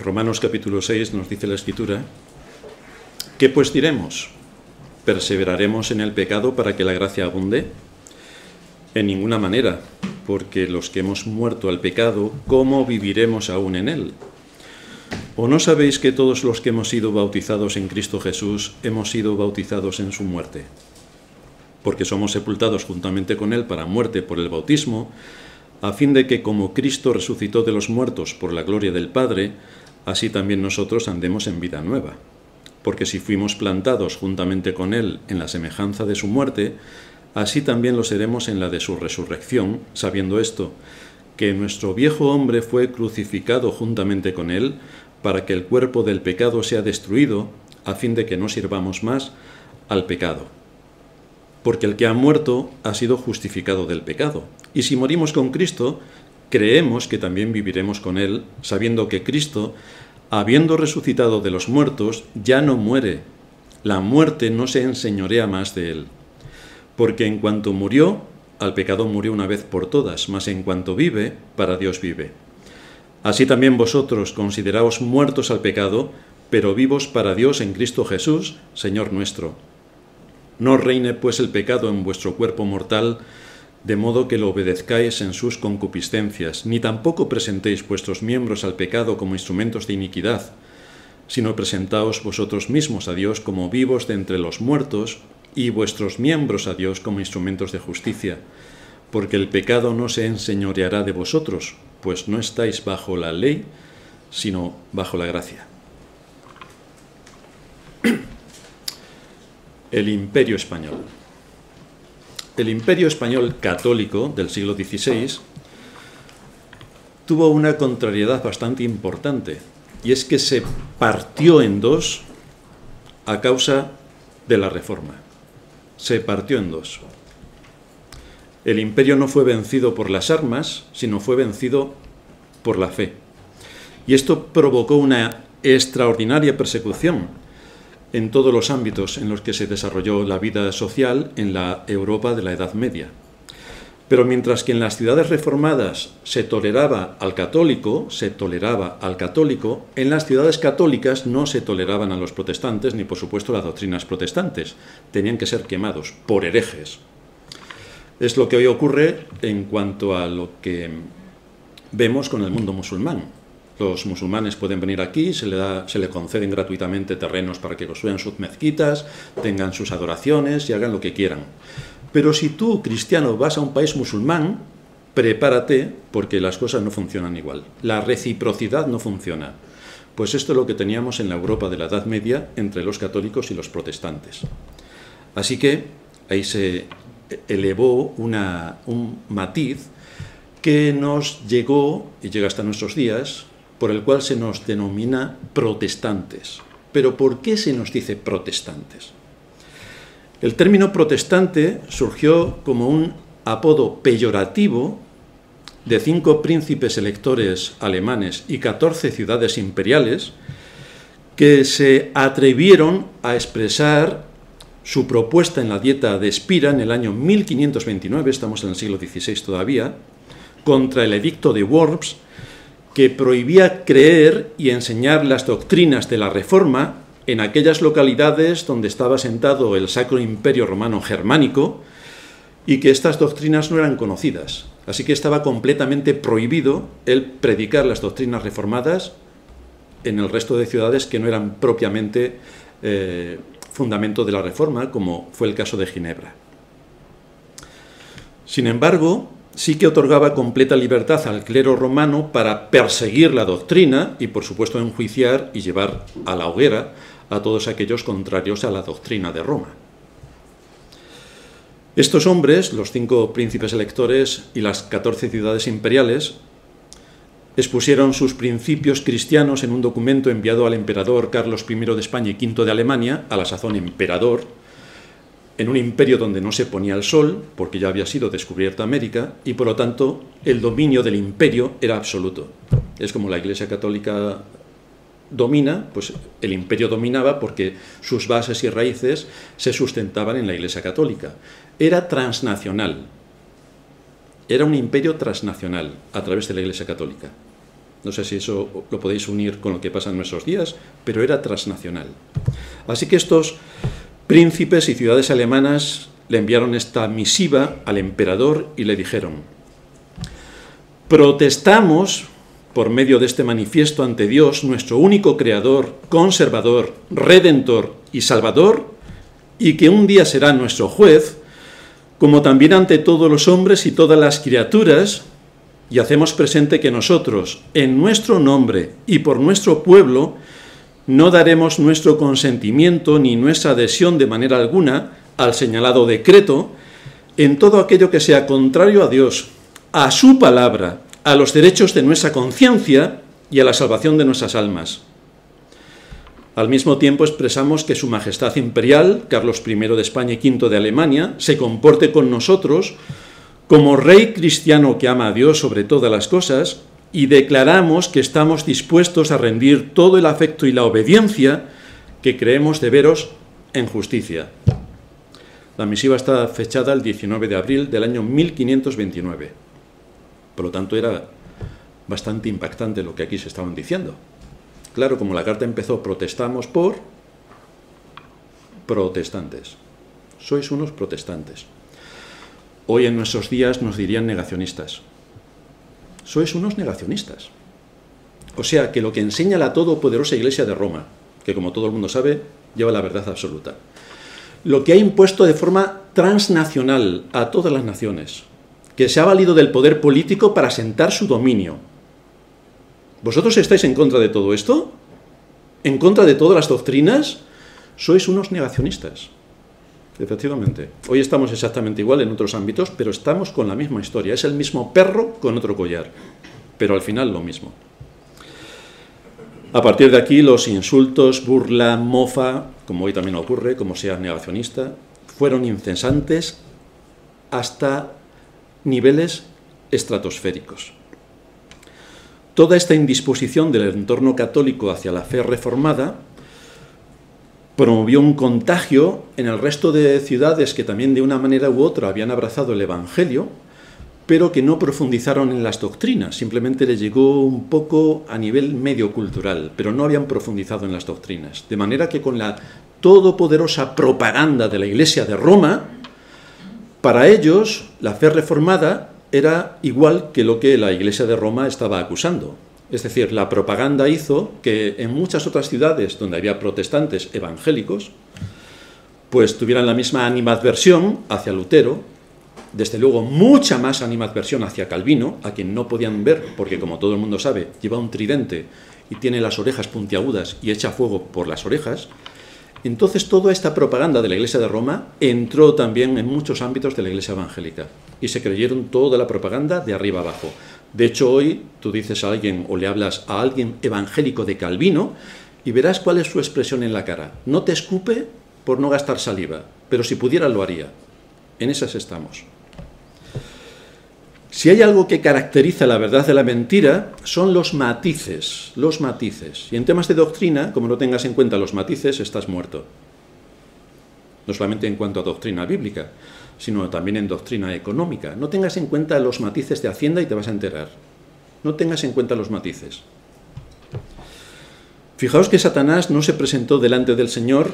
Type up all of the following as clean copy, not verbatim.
Romanos capítulo 6 nos dice la Escritura: ¿qué pues diremos? ¿Perseveraremos en el pecado para que la gracia abunde? En ninguna manera, porque los que hemos muerto al pecado, ¿cómo viviremos aún en él? ¿O no sabéis que todos los que hemos sido bautizados en Cristo Jesús hemos sido bautizados en su muerte? Porque somos sepultados juntamente con él para muerte por el bautismo, a fin de que como Cristo resucitó de los muertos por la gloria del Padre, así también nosotros andemos en vida nueva. Porque si fuimos plantados juntamente con él en la semejanza de su muerte, así también lo seremos en la de su resurrección, sabiendo esto, que nuestro viejo hombre fue crucificado juntamente con él, para que el cuerpo del pecado sea destruido, a fin de que no sirvamos más al pecado. Porque el que ha muerto ha sido justificado del pecado. Y si morimos con Cristo, creemos que también viviremos con él, sabiendo que Cristo, habiendo resucitado de los muertos, ya no muere. La muerte no se enseñorea más de él. Porque en cuanto murió, al pecado murió una vez por todas, mas en cuanto vive, para Dios vive. Así también vosotros consideraos muertos al pecado, pero vivos para Dios en Cristo Jesús, Señor nuestro. No reine pues el pecado en vuestro cuerpo mortal, de modo que lo obedezcáis en sus concupiscencias, ni tampoco presentéis vuestros miembros al pecado como instrumentos de iniquidad, sino presentaos vosotros mismos a Dios como vivos de entre los muertos, y vuestros miembros a Dios como instrumentos de justicia, porque el pecado no se enseñoreará de vosotros, pues no estáis bajo la ley, sino bajo la gracia. El Imperio Español. El Imperio Español católico del siglo XVI tuvo una contrariedad bastante importante, y es que se partió en dos a causa de la Reforma. Se partió en dos. El imperio no fue vencido por las armas, sino fue vencido por la fe. Y esto provocó una extraordinaria persecución en todos los ámbitos en los que se desarrolló la vida social en la Europa de la Edad Media. Pero mientras que en las ciudades reformadas se toleraba al católico, en las ciudades católicas no se toleraban a los protestantes, ni por supuesto las doctrinas protestantes. Tenían que ser quemados por herejes. Es lo que hoy ocurre en cuanto a lo que vemos con el mundo musulmán. Los musulmanes pueden venir aquí, se le conceden gratuitamente terrenos para que construyan sus mezquitas, tengan sus adoraciones y hagan lo que quieran. Pero si tú, cristiano, vas a un país musulmán, prepárate porque las cosas no funcionan igual. La reciprocidad no funciona. Pues esto es lo que teníamos en la Europa de la Edad Media entre los católicos y los protestantes. Así que ahí se elevó un matiz que nos llegó, y llega hasta nuestros días, por el cual se nos denomina protestantes. ¿Pero por qué se nos dice protestantes? El término protestante surgió como un apodo peyorativo de 5 príncipes electores alemanes y 14 ciudades imperiales que se atrevieron a expresar su propuesta en la Dieta de Spira en el año 1529, estamos en el siglo XVI todavía, contra el edicto de Worms, que prohibía creer y enseñar las doctrinas de la Reforma en aquellas localidades donde estaba asentado el Sacro Imperio Romano Germánico y que estas doctrinas no eran conocidas. Así que estaba completamente prohibido el predicar las doctrinas reformadas en el resto de ciudades que no eran propiamente fundamento de la Reforma, como fue el caso de Ginebra. Sin embargo, sí que otorgaba completa libertad al clero romano para perseguir la doctrina y, por supuesto, enjuiciar y llevar a la hoguera a todos aquellos contrarios a la doctrina de Roma. Estos hombres, los 5 príncipes electores y las 14 ciudades imperiales, expusieron sus principios cristianos en un documento enviado al emperador Carlos I de España y V de Alemania, a la sazón emperador, en un imperio donde no se ponía el sol, porque ya había sido descubierta América, y por lo tanto el dominio del imperio era absoluto. Es como la Iglesia Católica domina, pues el imperio dominaba porque sus bases y raíces se sustentaban en la Iglesia Católica. Era transnacional. Era un imperio transnacional a través de la Iglesia Católica. No sé si eso lo podéis unir con lo que pasa en nuestros días, pero era transnacional. Así que estos príncipes y ciudades alemanas le enviaron esta misiva al emperador y le dijeron: protestamos por medio de este manifiesto ante Dios, nuestro único creador, conservador, redentor y salvador, y que un día será nuestro juez, como también ante todos los hombres y todas las criaturas, y hacemos presente que nosotros, en nuestro nombre y por nuestro pueblo, no daremos nuestro consentimiento ni nuestra adhesión de manera alguna al señalado decreto en todo aquello que sea contrario a Dios, a su palabra, a los derechos de nuestra conciencia y a la salvación de nuestras almas. Al mismo tiempo expresamos que Su Majestad Imperial, Carlos I de España y V de Alemania, se comporte con nosotros como rey cristiano que ama a Dios sobre todas las cosas, y declaramos que estamos dispuestos a rendir todo el afecto y la obediencia que creemos deberos en justicia. La misiva está fechada el 19 de abril del año 1529. Por lo tanto, era bastante impactante lo que aquí se estaban diciendo. Claro, como la carta empezó, protestamos por protestantes. Sois unos protestantes. Hoy en nuestros días nos dirían negacionistas. Sois unos negacionistas. O sea, que lo que enseña la todopoderosa Iglesia de Roma, que como todo el mundo sabe, lleva la verdad absoluta, lo que ha impuesto de forma transnacional a todas las naciones, que se ha valido del poder político para asentar su dominio. ¿Vosotros estáis en contra de todo esto? ¿En contra de todas las doctrinas? Sois unos negacionistas. Efectivamente. Hoy estamos exactamente igual en otros ámbitos, pero estamos con la misma historia. Es el mismo perro con otro collar, pero al final lo mismo. A partir de aquí, los insultos, burla, mofa, como hoy también ocurre, como sea negacionista, fueron incesantes hasta niveles estratosféricos. Toda esta indisposición del entorno católico hacia la fe reformada promovió un contagio en el resto de ciudades que también de una manera u otra habían abrazado el Evangelio, pero que no profundizaron en las doctrinas, simplemente les llegó un poco a nivel medio cultural, pero no habían profundizado en las doctrinas. De manera que con la todopoderosa propaganda de la Iglesia de Roma, para ellos la fe reformada era igual que lo que la Iglesia de Roma estaba acusando. Es decir, la propaganda hizo que en muchas otras ciudades donde había protestantes evangélicos, pues tuvieran la misma animadversión hacia Lutero, desde luego mucha más animadversión hacia Calvino, a quien no podían ver, porque como todo el mundo sabe, lleva un tridente y tiene las orejas puntiagudas y echa fuego por las orejas. Entonces toda esta propaganda de la Iglesia de Roma entró también en muchos ámbitos de la Iglesia evangélica y se creyeron toda la propaganda de arriba abajo. De hecho, hoy tú dices a alguien o le hablas a alguien evangélico de Calvino y verás cuál es su expresión en la cara. No te escupe por no gastar saliva, pero si pudiera lo haría. En esas estamos. Si hay algo que caracteriza la verdad de la mentira, son los matices, los matices. Y en temas de doctrina, como no tengas en cuenta los matices, estás muerto. No solamente en cuanto a doctrina bíblica, sino también en doctrina económica. No tengas en cuenta los matices de Hacienda y te vas a enterar. No tengas en cuenta los matices. Fijaos que Satanás no se presentó delante del Señor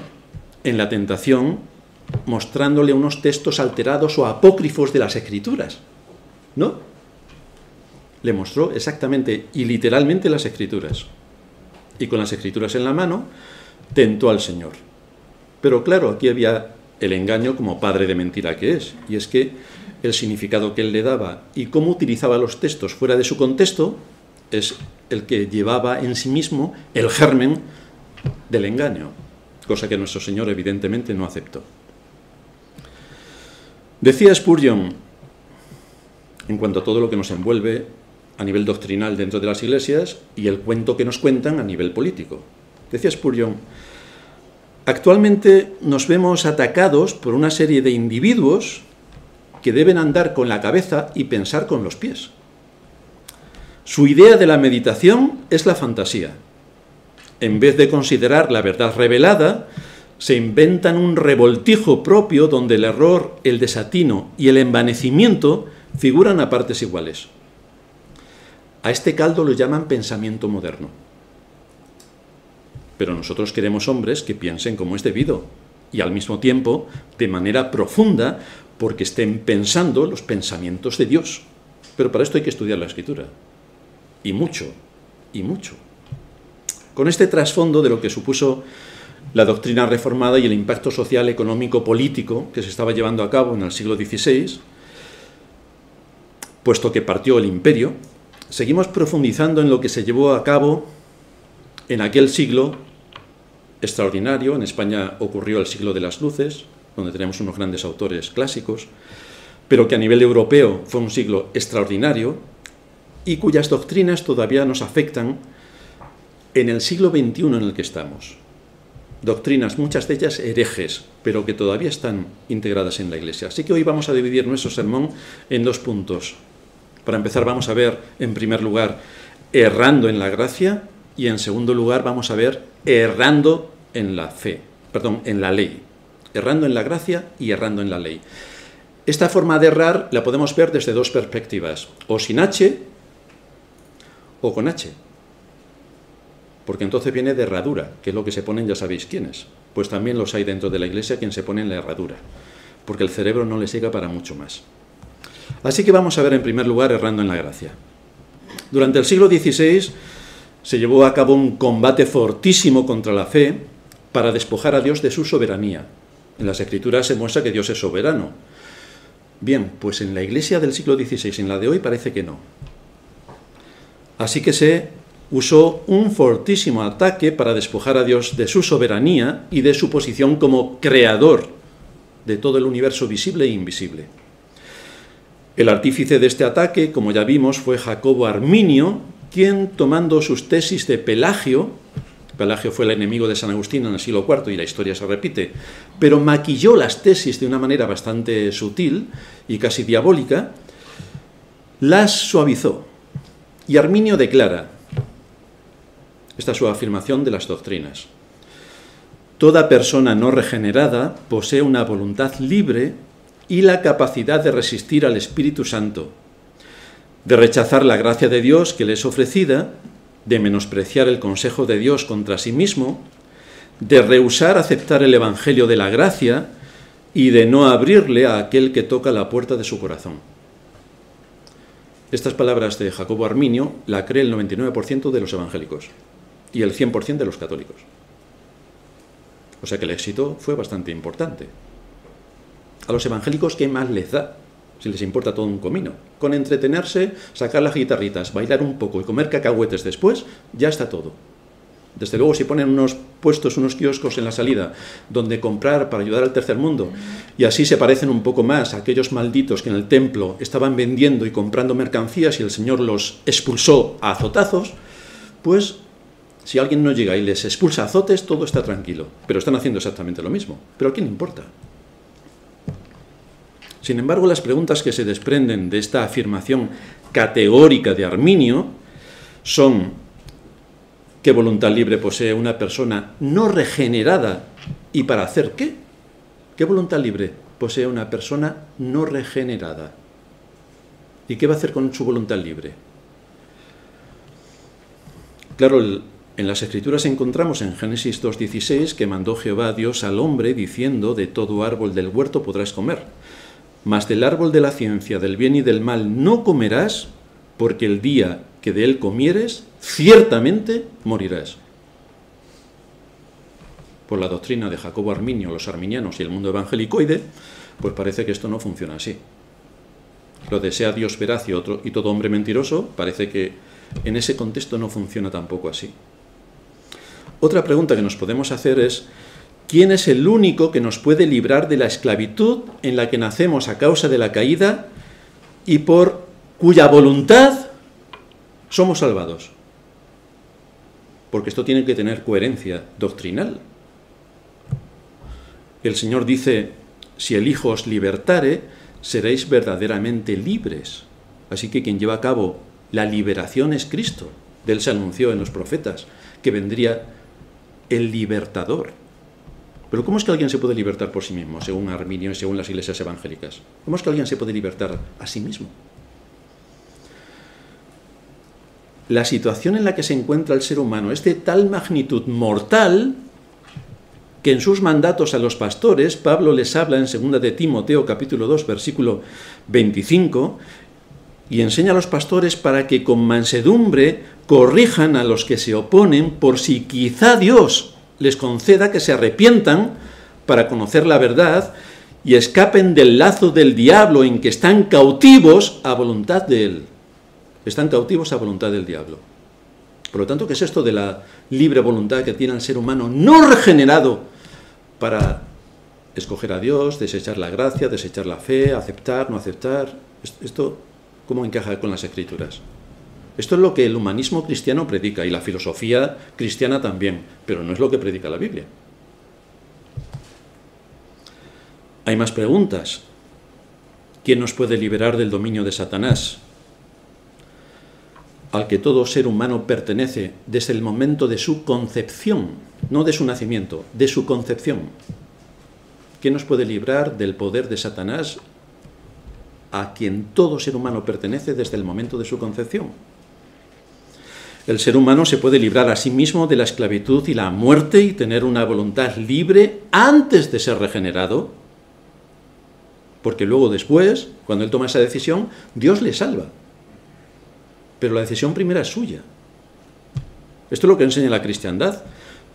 en la tentación mostrándole unos textos alterados o apócrifos de las Escrituras. ¿No? Le mostró exactamente y literalmente las Escrituras. Y con las Escrituras en la mano, tentó al Señor. Pero claro, aquí había el engaño como padre de mentira que es. Y es que el significado que él le daba y cómo utilizaba los textos fuera de su contexto es el que llevaba en sí mismo el germen del engaño. Cosa que nuestro Señor evidentemente no aceptó. Decía Spurgeon, en cuanto a todo lo que nos envuelve a nivel doctrinal dentro de las iglesias y el cuento que nos cuentan a nivel político. Decía Spurgeon, actualmente nos vemos atacados por una serie de individuos que deben andar con la cabeza y pensar con los pies. Su idea de la meditación es la fantasía. En vez de considerar la verdad revelada, se inventan un revoltijo propio donde el error, el desatino y el envanecimiento figuran a partes iguales. A este caldo lo llaman pensamiento moderno. Pero nosotros queremos hombres que piensen como es debido y al mismo tiempo de manera profunda, porque estén pensando los pensamientos de Dios. Pero para esto hay que estudiar la Escritura. Y mucho, y mucho. Con este trasfondo de lo que supuso la doctrina reformada y el impacto social, económico, político que se estaba llevando a cabo en el siglo XVI, puesto que partió el imperio, seguimos profundizando en lo que se llevó a cabo en aquel siglo extraordinario. En España ocurrió el siglo de las luces, donde tenemos unos grandes autores clásicos, pero que a nivel europeo fue un siglo extraordinario y cuyas doctrinas todavía nos afectan en el siglo XXI en el que estamos. Doctrinas, muchas de ellas herejes, pero que todavía están integradas en la Iglesia. Así que hoy vamos a dividir nuestro sermón en 2 puntos. Para empezar vamos a ver, en primer lugar, errando en la gracia, y en segundo lugar vamos a ver errando en la fe, en la ley. Errando en la gracia y errando en la ley. Esta forma de errar la podemos ver desde 2 perspectivas, o sin H o con H. Porque entonces viene de herradura, que es lo que se ponen, ya sabéis quiénes. Pues también los hay dentro de la Iglesia quien se pone en la herradura, porque el cerebro no les llega para mucho más. Así que vamos a ver en primer lugar errando en la gracia. Durante el siglo XVI se llevó a cabo un combate fortísimo contra la fe para despojar a Dios de su soberanía. En las Escrituras se muestra que Dios es soberano. Bien, pues en la Iglesia del siglo XVI, en la de hoy, parece que no. Así que se usó un fortísimo ataque para despojar a Dios de su soberanía y de su posición como creador de todo el universo visible e invisible. El artífice de este ataque, como ya vimos, fue Jacobo Arminio, quien, tomando sus tesis de Pelagio fue el enemigo de San Agustín en el siglo IV y la historia se repite, pero maquilló las tesis de una manera bastante sutil y casi diabólica, las suavizó. Y Arminio declara, esta es su afirmación de las doctrinas: toda persona no regenerada posee una voluntad libre y la capacidad de resistir al Espíritu Santo, de rechazar la gracia de Dios que le es ofrecida, de menospreciar el consejo de Dios contra sí mismo, de rehusar aceptar el Evangelio de la gracia y de no abrirle a aquel que toca la puerta de su corazón. Estas palabras de Jacobo Arminio la cree el 99% de los evangélicos y el 100% de los católicos. O sea que el éxito fue bastante importante. A los evangélicos, ¿qué más les da? Si les importa todo un comino. Con entretenerse, sacar las guitarritas, bailar un poco y comer cacahuetes después, ya está todo. Desde luego, si ponen unos puestos, unos kioscos en la salida, donde comprar para ayudar al tercer mundo, y así se parecen un poco más a aquellos malditos que en el templo estaban vendiendo y comprando mercancías y el Señor los expulsó a azotazos, pues si alguien no llega y les expulsa a azotes, todo está tranquilo. Pero están haciendo exactamente lo mismo. ¿Pero a quién le importa? Sin embargo, las preguntas que se desprenden de esta afirmación categórica de Arminio son: ¿qué voluntad libre posee una persona no regenerada y para hacer qué? ¿Qué voluntad libre posee una persona no regenerada? ¿Y qué va a hacer con su voluntad libre? Claro, en las Escrituras encontramos en Génesis 2:16 que mandó Jehová Dios al hombre diciendo: de todo árbol del huerto podrás comer, mas del árbol de la ciencia del bien y del mal no comerás, porque el día que de él comieres, ciertamente morirás. Por la doctrina de Jacobo Arminio, los arminianos y el mundo evangelicoide, pues parece que esto no funciona así. Lo de sea Dios veraz y todo hombre mentiroso, parece que en ese contexto no funciona tampoco así. Otra pregunta que nos podemos hacer es: ¿quién es el único que nos puede librar de la esclavitud en la que nacemos a causa de la caída y por cuya voluntad somos salvados? Porque esto tiene que tener coherencia doctrinal. El Señor dice: si el Hijo os libertare, seréis verdaderamente libres. Así que quien lleva a cabo la liberación es Cristo. De él se anunció en los profetas que vendría el libertador. Pero ¿cómo es que alguien se puede libertar por sí mismo, según Arminio y según las iglesias evangélicas? ¿Cómo es que alguien se puede libertar a sí mismo? la situación en la que se encuentra el ser humano es de tal magnitud mortal que en sus mandatos a los pastores, Pablo les habla en 2 de Timoteo capítulo 2, versículo 25, y enseña a los pastores para que con mansedumbre corrijan a los que se oponen, por si quizá Dios les conceda que se arrepientan para conocer la verdad y escapen del lazo del diablo en que están cautivos a voluntad de él. Están cautivos a voluntad del diablo. Por lo tanto, ¿qué es esto de la libre voluntad que tiene el ser humano no regenerado para escoger a Dios, desechar la gracia, desechar la fe, aceptar, no aceptar? Esto, ¿cómo encaja con las Escrituras? Esto es lo que el humanismo cristiano predica y la filosofía cristiana también, pero no es lo que predica la Biblia. Hay más preguntas. ¿Quién nos puede liberar del dominio de Satanás, al que todo ser humano pertenece desde el momento de su concepción, no de su nacimiento, de su concepción? ¿Quién nos puede librar del poder de Satanás, a quien todo ser humano pertenece desde el momento de su concepción? El ser humano se puede librar a sí mismo de la esclavitud y la muerte y tener una voluntad libre antes de ser regenerado, porque luego después, cuando él toma esa decisión, Dios le salva. Pero la decisión primera es suya. Esto es lo que enseña la cristiandad,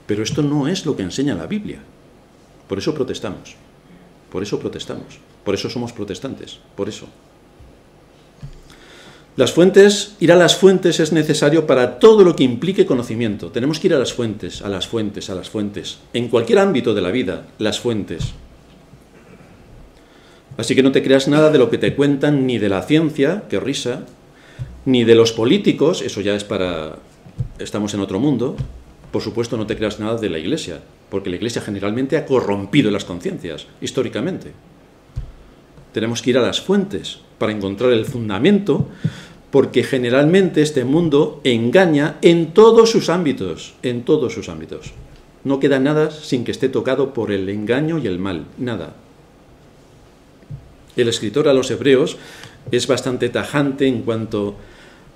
pero esto no es lo que enseña la Biblia. Por eso protestamos. Por eso protestamos. Por eso somos protestantes. Por eso. Las fuentes, ir a las fuentes es necesario para todo lo que implique conocimiento. Tenemos que ir a las fuentes, a las fuentes, a las fuentes. En cualquier ámbito de la vida, las fuentes. Así que no te creas nada de lo que te cuentan, ni de la ciencia, qué risa, ni de los políticos, eso ya es para... estamos en otro mundo. Por supuesto, no te creas nada de la Iglesia, porque la Iglesia generalmente ha corrompido las conciencias, históricamente. Tenemos que ir a las fuentes para encontrar el fundamento, porque generalmente este mundo engaña en todos sus ámbitos, en todos sus ámbitos. No queda nada sin que esté tocado por el engaño y el mal, nada. El escritor a los Hebreos es bastante tajante en cuanto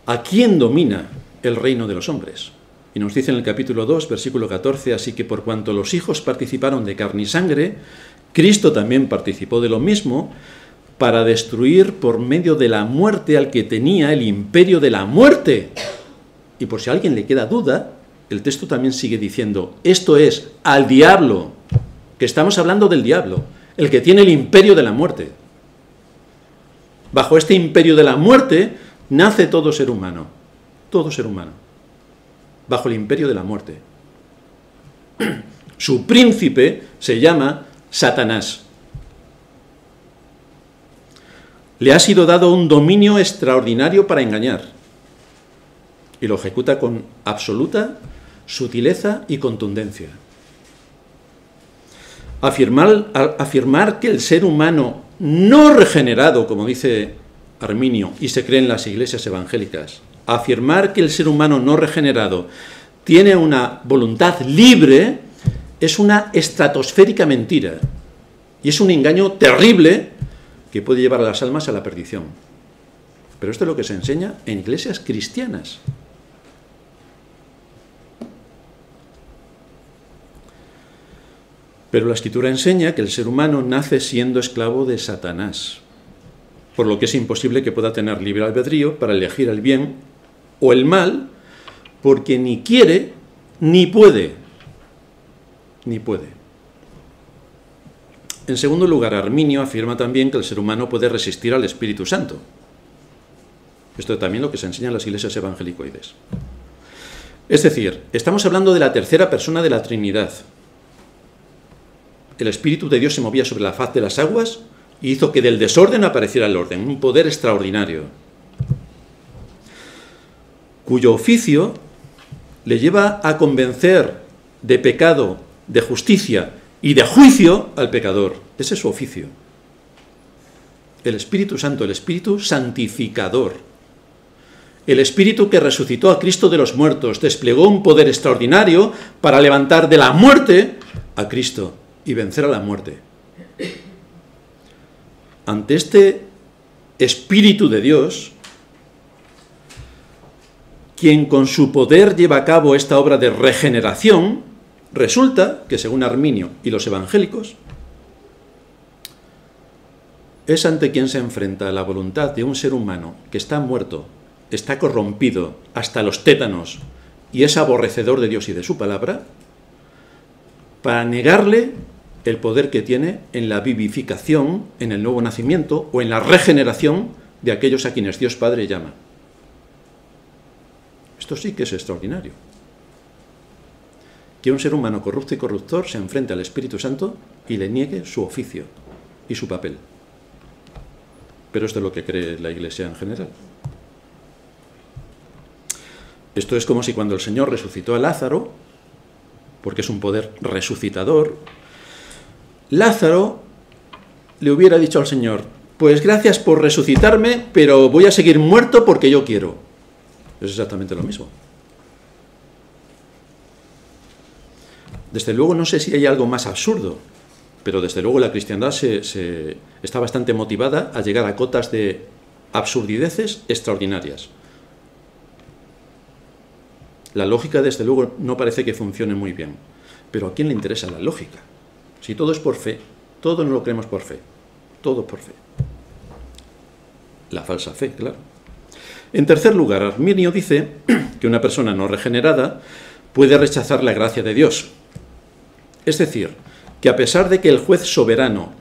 a quién domina el reino de los hombres. Y nos dice en el capítulo 2, versículo 14, así que por cuanto los hijos participaron de carne y sangre, Cristo también participó de lo mismo, para destruir por medio de la muerte al que tenía el imperio de la muerte. Y por si a alguien le queda duda, el texto también sigue diciendo, esto es, al diablo, que estamos hablando del diablo, el que tiene el imperio de la muerte. Bajo este imperio de la muerte nace todo ser humano, bajo el imperio de la muerte. Su príncipe se llama Satanás. Le ha sido dado un dominio extraordinario para engañar, y lo ejecuta con absoluta sutileza y contundencia. Afirmar que el ser humano no regenerado, como dice Arminio, y se cree en las iglesias evangélicas, afirmar que el ser humano no regenerado tiene una voluntad libre es una estratosférica mentira, y es un engaño terrible que puede llevar a las almas a la perdición. Pero esto es lo que se enseña en iglesias cristianas. Pero la Escritura enseña que el ser humano nace siendo esclavo de Satanás, por lo que es imposible que pueda tener libre albedrío para elegir el bien o el mal, porque ni quiere ni puede. Ni puede. En segundo lugar, Arminio afirma también que el ser humano puede resistir al Espíritu Santo. Esto es también lo que se enseña en las iglesias evangelicoides. Es decir, estamos hablando de la tercera persona de la Trinidad. El Espíritu de Dios se movía sobre la faz de las aguas y hizo que del desorden apareciera el orden, un poder extraordinario, cuyo oficio le lleva a convencer de pecado, de justicia y de juicio al pecador. Ese es su oficio. El Espíritu Santo, el Espíritu santificador. El Espíritu que resucitó a Cristo de los muertos, desplegó un poder extraordinario para levantar de la muerte a Cristo y vencer a la muerte. Ante este Espíritu de Dios, quien con su poder lleva a cabo esta obra de regeneración, resulta que, según Arminio y los evangélicos, es ante quien se enfrenta la voluntad de un ser humano que está muerto, está corrompido hasta los tétanos y es aborrecedor de Dios y de su palabra, para negarle el poder que tiene en la vivificación, en el nuevo nacimiento o en la regeneración de aquellos a quienes Dios Padre llama. Esto sí que es extraordinario. Que un ser humano corrupto y corruptor se enfrente al Espíritu Santo y le niegue su oficio y su papel. Pero esto es lo que cree la Iglesia en general. Esto es como si cuando el Señor resucitó a Lázaro, porque es un poder resucitador, Lázaro le hubiera dicho al Señor: pues gracias por resucitarme, pero voy a seguir muerto porque yo quiero. Es exactamente lo mismo. Desde luego no sé si hay algo más absurdo, pero desde luego la cristiandad está bastante motivada a llegar a cotas de absurdideces extraordinarias. La lógica, desde luego, no parece que funcione muy bien. Pero ¿a quién le interesa la lógica? Si todo es por fe, todo no lo creemos por fe. Todo por fe. La falsa fe, claro. En tercer lugar, Arminio dice que una persona no regenerada puede rechazar la gracia de Dios. Es decir, que a pesar de que el juez soberano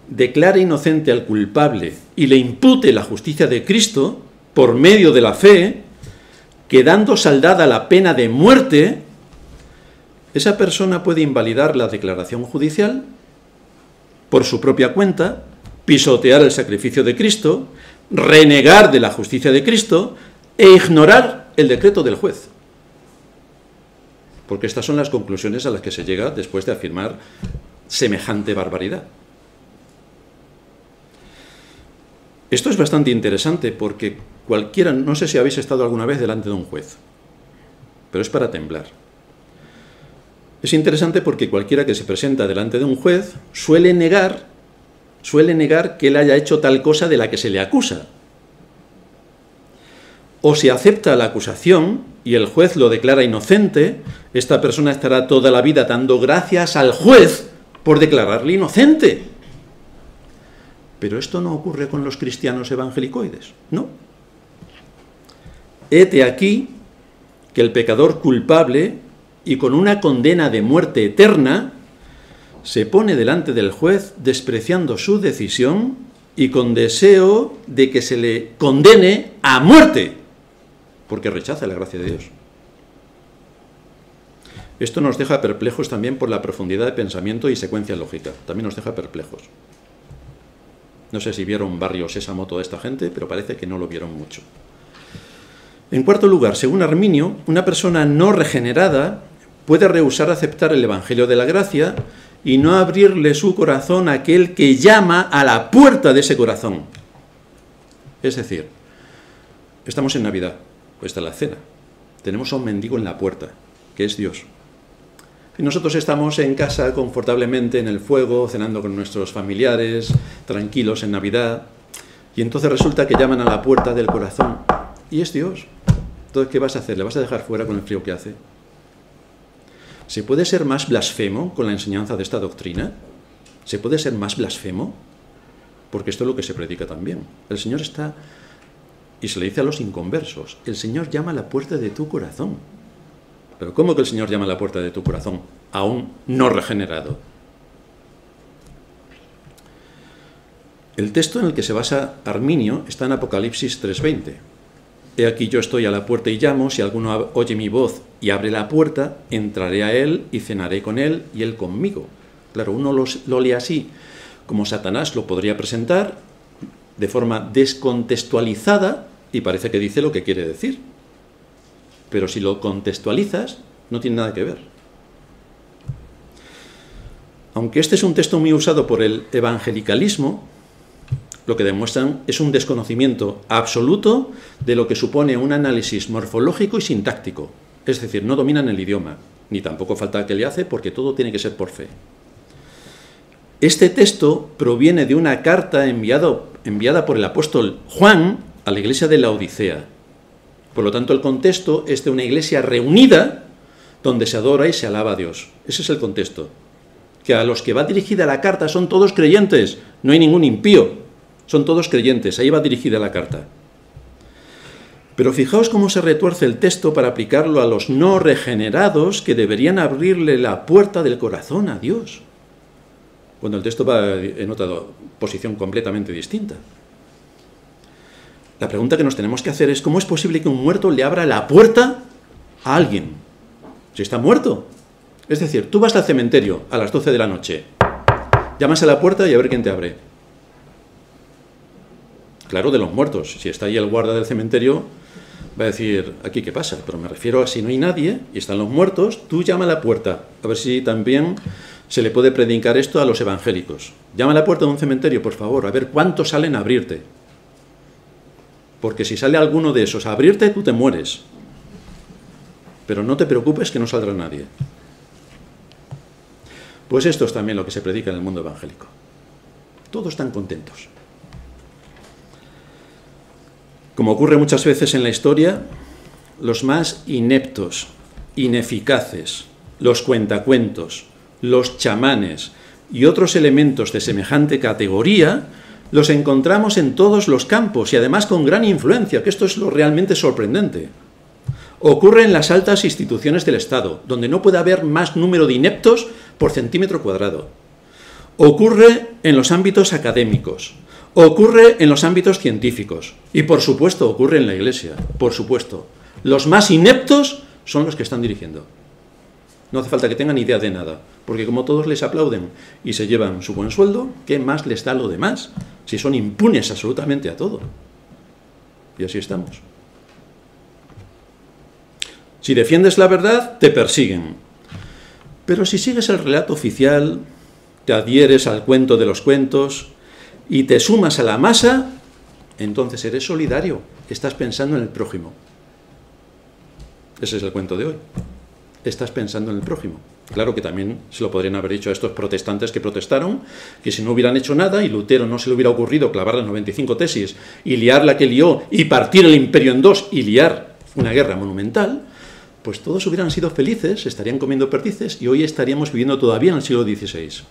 declare inocente al culpable y le impute la justicia de Cristo por medio de la fe, quedando saldada la pena de muerte, esa persona puede invalidar la declaración judicial por su propia cuenta, pisotear el sacrificio de Cristo, renegar de la justicia de Cristo e ignorar el decreto del juez. Porque estas son las conclusiones a las que se llega después de afirmar semejante barbaridad. Esto es bastante interesante porque cualquiera, no sé si habéis estado alguna vez delante de un juez, pero es para temblar. Es interesante porque cualquiera que se presenta delante de un juez suele negar que él haya hecho tal cosa de la que se le acusa. O si acepta la acusación y el juez lo declara inocente, esta persona estará toda la vida dando gracias al juez por declararle inocente. Pero esto no ocurre con los cristianos evangelicoides, ¿no? Hete aquí que el pecador culpable y con una condena de muerte eterna se pone delante del juez despreciando su decisión y con deseo de que se le condene a muerte, porque rechaza la gracia de Dios. Esto nos deja perplejos también por la profundidad de pensamiento y secuencia lógica. También nos deja perplejos. No sé si vieron Barrio Sésamo toda esta gente, pero parece que no lo vieron mucho. En cuarto lugar, según Arminio, una persona no regenerada puede rehusar aceptar el Evangelio de la Gracia y no abrirle su corazón a aquel que llama a la puerta de ese corazón. Es decir, estamos en Navidad, pues está la cena. Tenemos a un mendigo en la puerta, que es Dios. Y nosotros estamos en casa confortablemente en el fuego, cenando con nuestros familiares, tranquilos en Navidad. Y entonces resulta que llaman a la puerta del corazón. Y es Dios. Entonces, ¿qué vas a hacer? ¿Le vas a dejar fuera con el frío que hace? ¿Se puede ser más blasfemo con la enseñanza de esta doctrina? ¿Se puede ser más blasfemo? Porque esto es lo que se predica también. El Señor está, y se le dice a los inconversos, el Señor llama a la puerta de tu corazón. ¿Pero cómo que el Señor llama a la puerta de tu corazón? Aún no regenerado. El texto en el que se basa Arminio está en Apocalipsis 3:20. He aquí yo estoy a la puerta y llamo, si alguno oye mi voz y abre la puerta, entraré a él y cenaré con él y él conmigo. Claro, uno lo lee así, como Satanás lo podría presentar, de forma descontextualizada, y parece que dice lo que quiere decir. Pero si lo contextualizas, no tiene nada que ver. Aunque este es un texto muy usado por el evangelicalismo, lo que demuestran es un desconocimiento absoluto de lo que supone un análisis morfológico y sintáctico. Es decir, no dominan el idioma, ni tampoco falta que le hace, porque todo tiene que ser por fe. Este texto proviene de una carta enviada por el apóstol Juan a la iglesia de Laodicea. Por lo tanto, el contexto es de una iglesia reunida donde se adora y se alaba a Dios. Ese es el contexto. Que a los que va dirigida la carta son todos creyentes, no hay ningún impío, son todos creyentes, ahí va dirigida la carta. Pero fijaos cómo se retuerce el texto para aplicarlo a los no regenerados que deberían abrirle la puerta del corazón a Dios, cuando el texto va en otra posición completamente distinta. La pregunta que nos tenemos que hacer es: ¿cómo es posible que un muerto le abra la puerta a alguien? Si está muerto. Es decir, tú vas al cementerio a las 12 de la noche, llamas a la puerta y a ver quién te abre. Claro, de los muertos. Si está ahí el guarda del cementerio, va a decir: ¿aquí qué pasa? Pero me refiero a si no hay nadie y están los muertos, tú llama a la puerta. A ver si también se le puede predicar esto a los evangélicos. Llama a la puerta de un cementerio, por favor, a ver cuántos salen a abrirte. Porque si sale alguno de esos a abrirte, tú te mueres. Pero no te preocupes que no saldrá nadie. Pues esto es también lo que se predica en el mundo evangélico. Todos están contentos. Como ocurre muchas veces en la historia, los más ineptos, ineficaces, los cuentacuentos, los chamanes y otros elementos de semejante categoría los encontramos en todos los campos y además con gran influencia, que esto es lo realmente sorprendente. Ocurre en las altas instituciones del Estado, donde no puede haber más número de ineptos por centímetro cuadrado. Ocurre en los ámbitos académicos. Ocurre en los ámbitos científicos. Y por supuesto ocurre en la Iglesia. Por supuesto. Los más ineptos son los que están dirigiendo. No hace falta que tengan idea de nada, porque como todos les aplauden y se llevan su buen sueldo, ¿qué más les da lo demás? Si son impunes absolutamente a todo. Y así estamos. Si defiendes la verdad, te persiguen. Pero si sigues el relato oficial, te adhieres al cuento de los cuentos y te sumas a la masa, entonces eres solidario, estás pensando en el prójimo. Ese es el cuento de hoy. Estás pensando en el prójimo. Claro que también se lo podrían haber dicho a estos protestantes que protestaron, que si no hubieran hecho nada y Lutero no se le hubiera ocurrido clavar las 95 tesis y liar la que lió y partir el imperio en dos y liar una guerra monumental, pues todos hubieran sido felices, estarían comiendo perdices y hoy estaríamos viviendo todavía en el siglo XVI.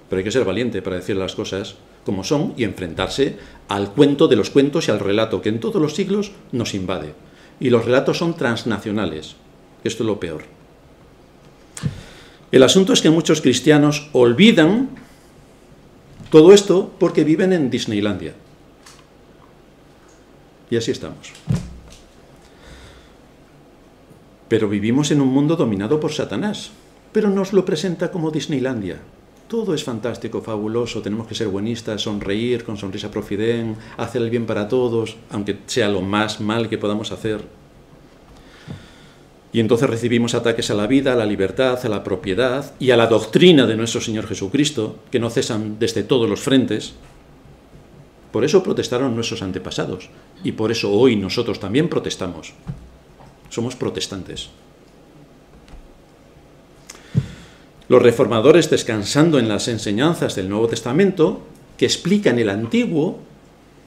Pero hay que ser valiente para decir las cosas como son y enfrentarse al cuento de los cuentos y al relato que en todos los siglos nos invade. Y los relatos son transnacionales. Esto es lo peor. El asunto es que muchos cristianos olvidan todo esto porque viven en Disneylandia. Y así estamos. Pero vivimos en un mundo dominado por Satanás, pero nos lo presenta como Disneylandia. Todo es fantástico, fabuloso, tenemos que ser buenistas, sonreír con sonrisa profident, hacer el bien para todos, aunque sea lo más mal que podamos hacer. Y entonces recibimos ataques a la vida, a la libertad, a la propiedad y a la doctrina de nuestro Señor Jesucristo, que no cesan desde todos los frentes. Por eso protestaron nuestros antepasados, y por eso hoy nosotros también protestamos. Somos protestantes. Los reformadores, descansando en las enseñanzas del Nuevo Testamento, que explican el Antiguo,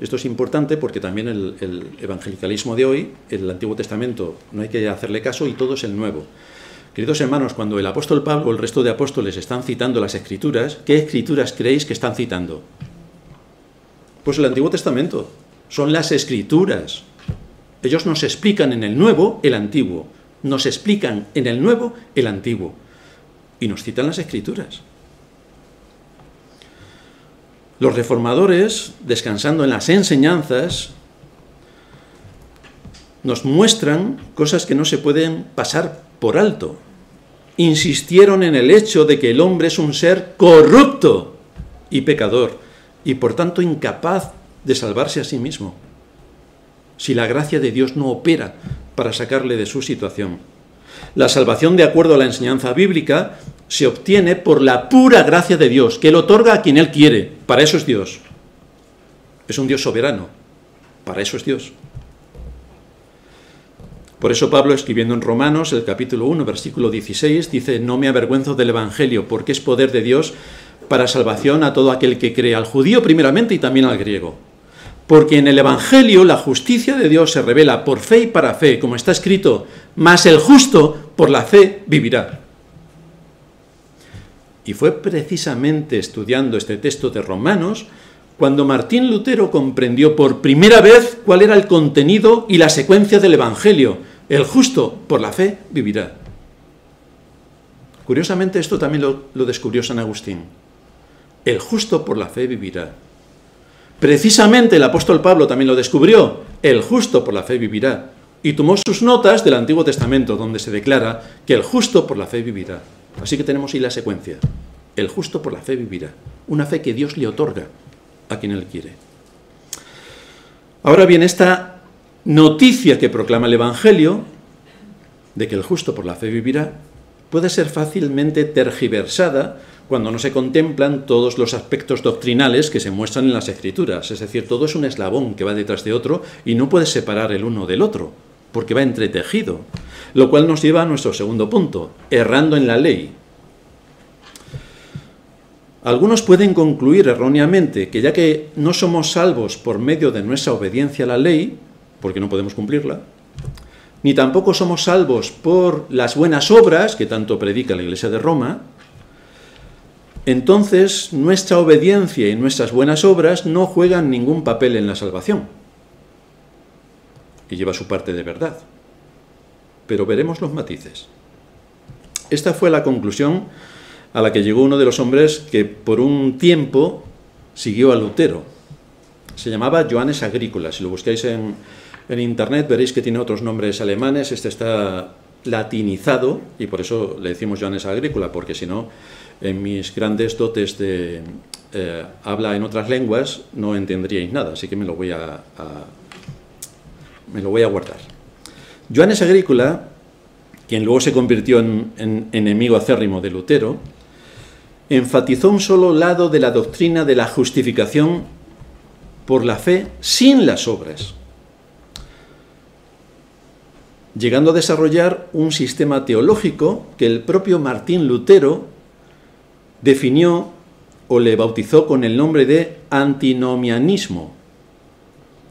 esto es importante porque también el evangelicalismo de hoy, el Antiguo Testamento, no hay que hacerle caso y todo es el Nuevo. Queridos hermanos, cuando el apóstol Pablo o el resto de apóstoles están citando las Escrituras, ¿qué Escrituras creéis que están citando? Pues el Antiguo Testamento. Son las Escrituras. Ellos nos explican en el Nuevo el Antiguo. Nos explican en el Nuevo el Antiguo. Y nos citan las Escrituras. Los reformadores, descansando en las enseñanzas, nos muestran cosas que no se pueden pasar por alto. Insistieron en el hecho de que el hombre es un ser corrupto y pecador, y por tanto incapaz de salvarse a sí mismo, si la gracia de Dios no opera para sacarle de su situación. La salvación, de acuerdo a la enseñanza bíblica, se obtiene por la pura gracia de Dios, que Él otorga a quien Él quiere. Para eso es Dios. Es un Dios soberano. Para eso es Dios. Por eso Pablo, escribiendo en Romanos, el capítulo 1, versículo 16, dice: no me avergüenzo del Evangelio, porque es poder de Dios para salvación a todo aquel que cree, al judío primeramente y también al griego. Porque en el Evangelio la justicia de Dios se revela por fe y para fe, como está escrito, mas el justo por la fe vivirá. Y fue precisamente estudiando este texto de Romanos cuando Martín Lutero comprendió por primera vez cuál era el contenido y la secuencia del Evangelio. El justo por la fe vivirá. Curiosamente esto también lo descubrió San Agustín. El justo por la fe vivirá. Precisamente el apóstol Pablo también lo descubrió. El justo por la fe vivirá. Y tomó sus notas del Antiguo Testamento, donde se declara que el justo por la fe vivirá. Así que tenemos ahí la secuencia. El justo por la fe vivirá. Una fe que Dios le otorga a quien Él quiere. Ahora bien, esta noticia que proclama el Evangelio, de que el justo por la fe vivirá, puede ser fácilmente tergiversada cuando no se contemplan todos los aspectos doctrinales que se muestran en las Escrituras. Es decir, todo es un eslabón que va detrás de otro y no puedes separar el uno del otro, porque va entretejido. Lo cual nos lleva a nuestro segundo punto, errando en la ley. Algunos pueden concluir erróneamente que ya que no somos salvos por medio de nuestra obediencia a la ley, porque no podemos cumplirla, ni tampoco somos salvos por las buenas obras que tanto predica la Iglesia de Roma, entonces nuestra obediencia y nuestras buenas obras no juegan ningún papel en la salvación, que lleva su parte de verdad. Pero veremos los matices. Esta fue la conclusión a la que llegó uno de los hombres que por un tiempo siguió a Lutero. Se llamaba Johannes Agrícola. Si lo buscáis en internet veréis que tiene otros nombres alemanes. Este está latinizado y por eso le decimos Johannes Agrícola, porque si no, en mis grandes dotes de habla en otras lenguas no entenderíais nada, así que me lo voy a guardar. Johannes Agrícola, quien luego se convirtió en enemigo acérrimo de Lutero, enfatizó un solo lado de la doctrina de la justificación por la fe sin las obras, llegando a desarrollar un sistema teológico que el propio Martín Lutero definió o le bautizó con el nombre de antinomianismo,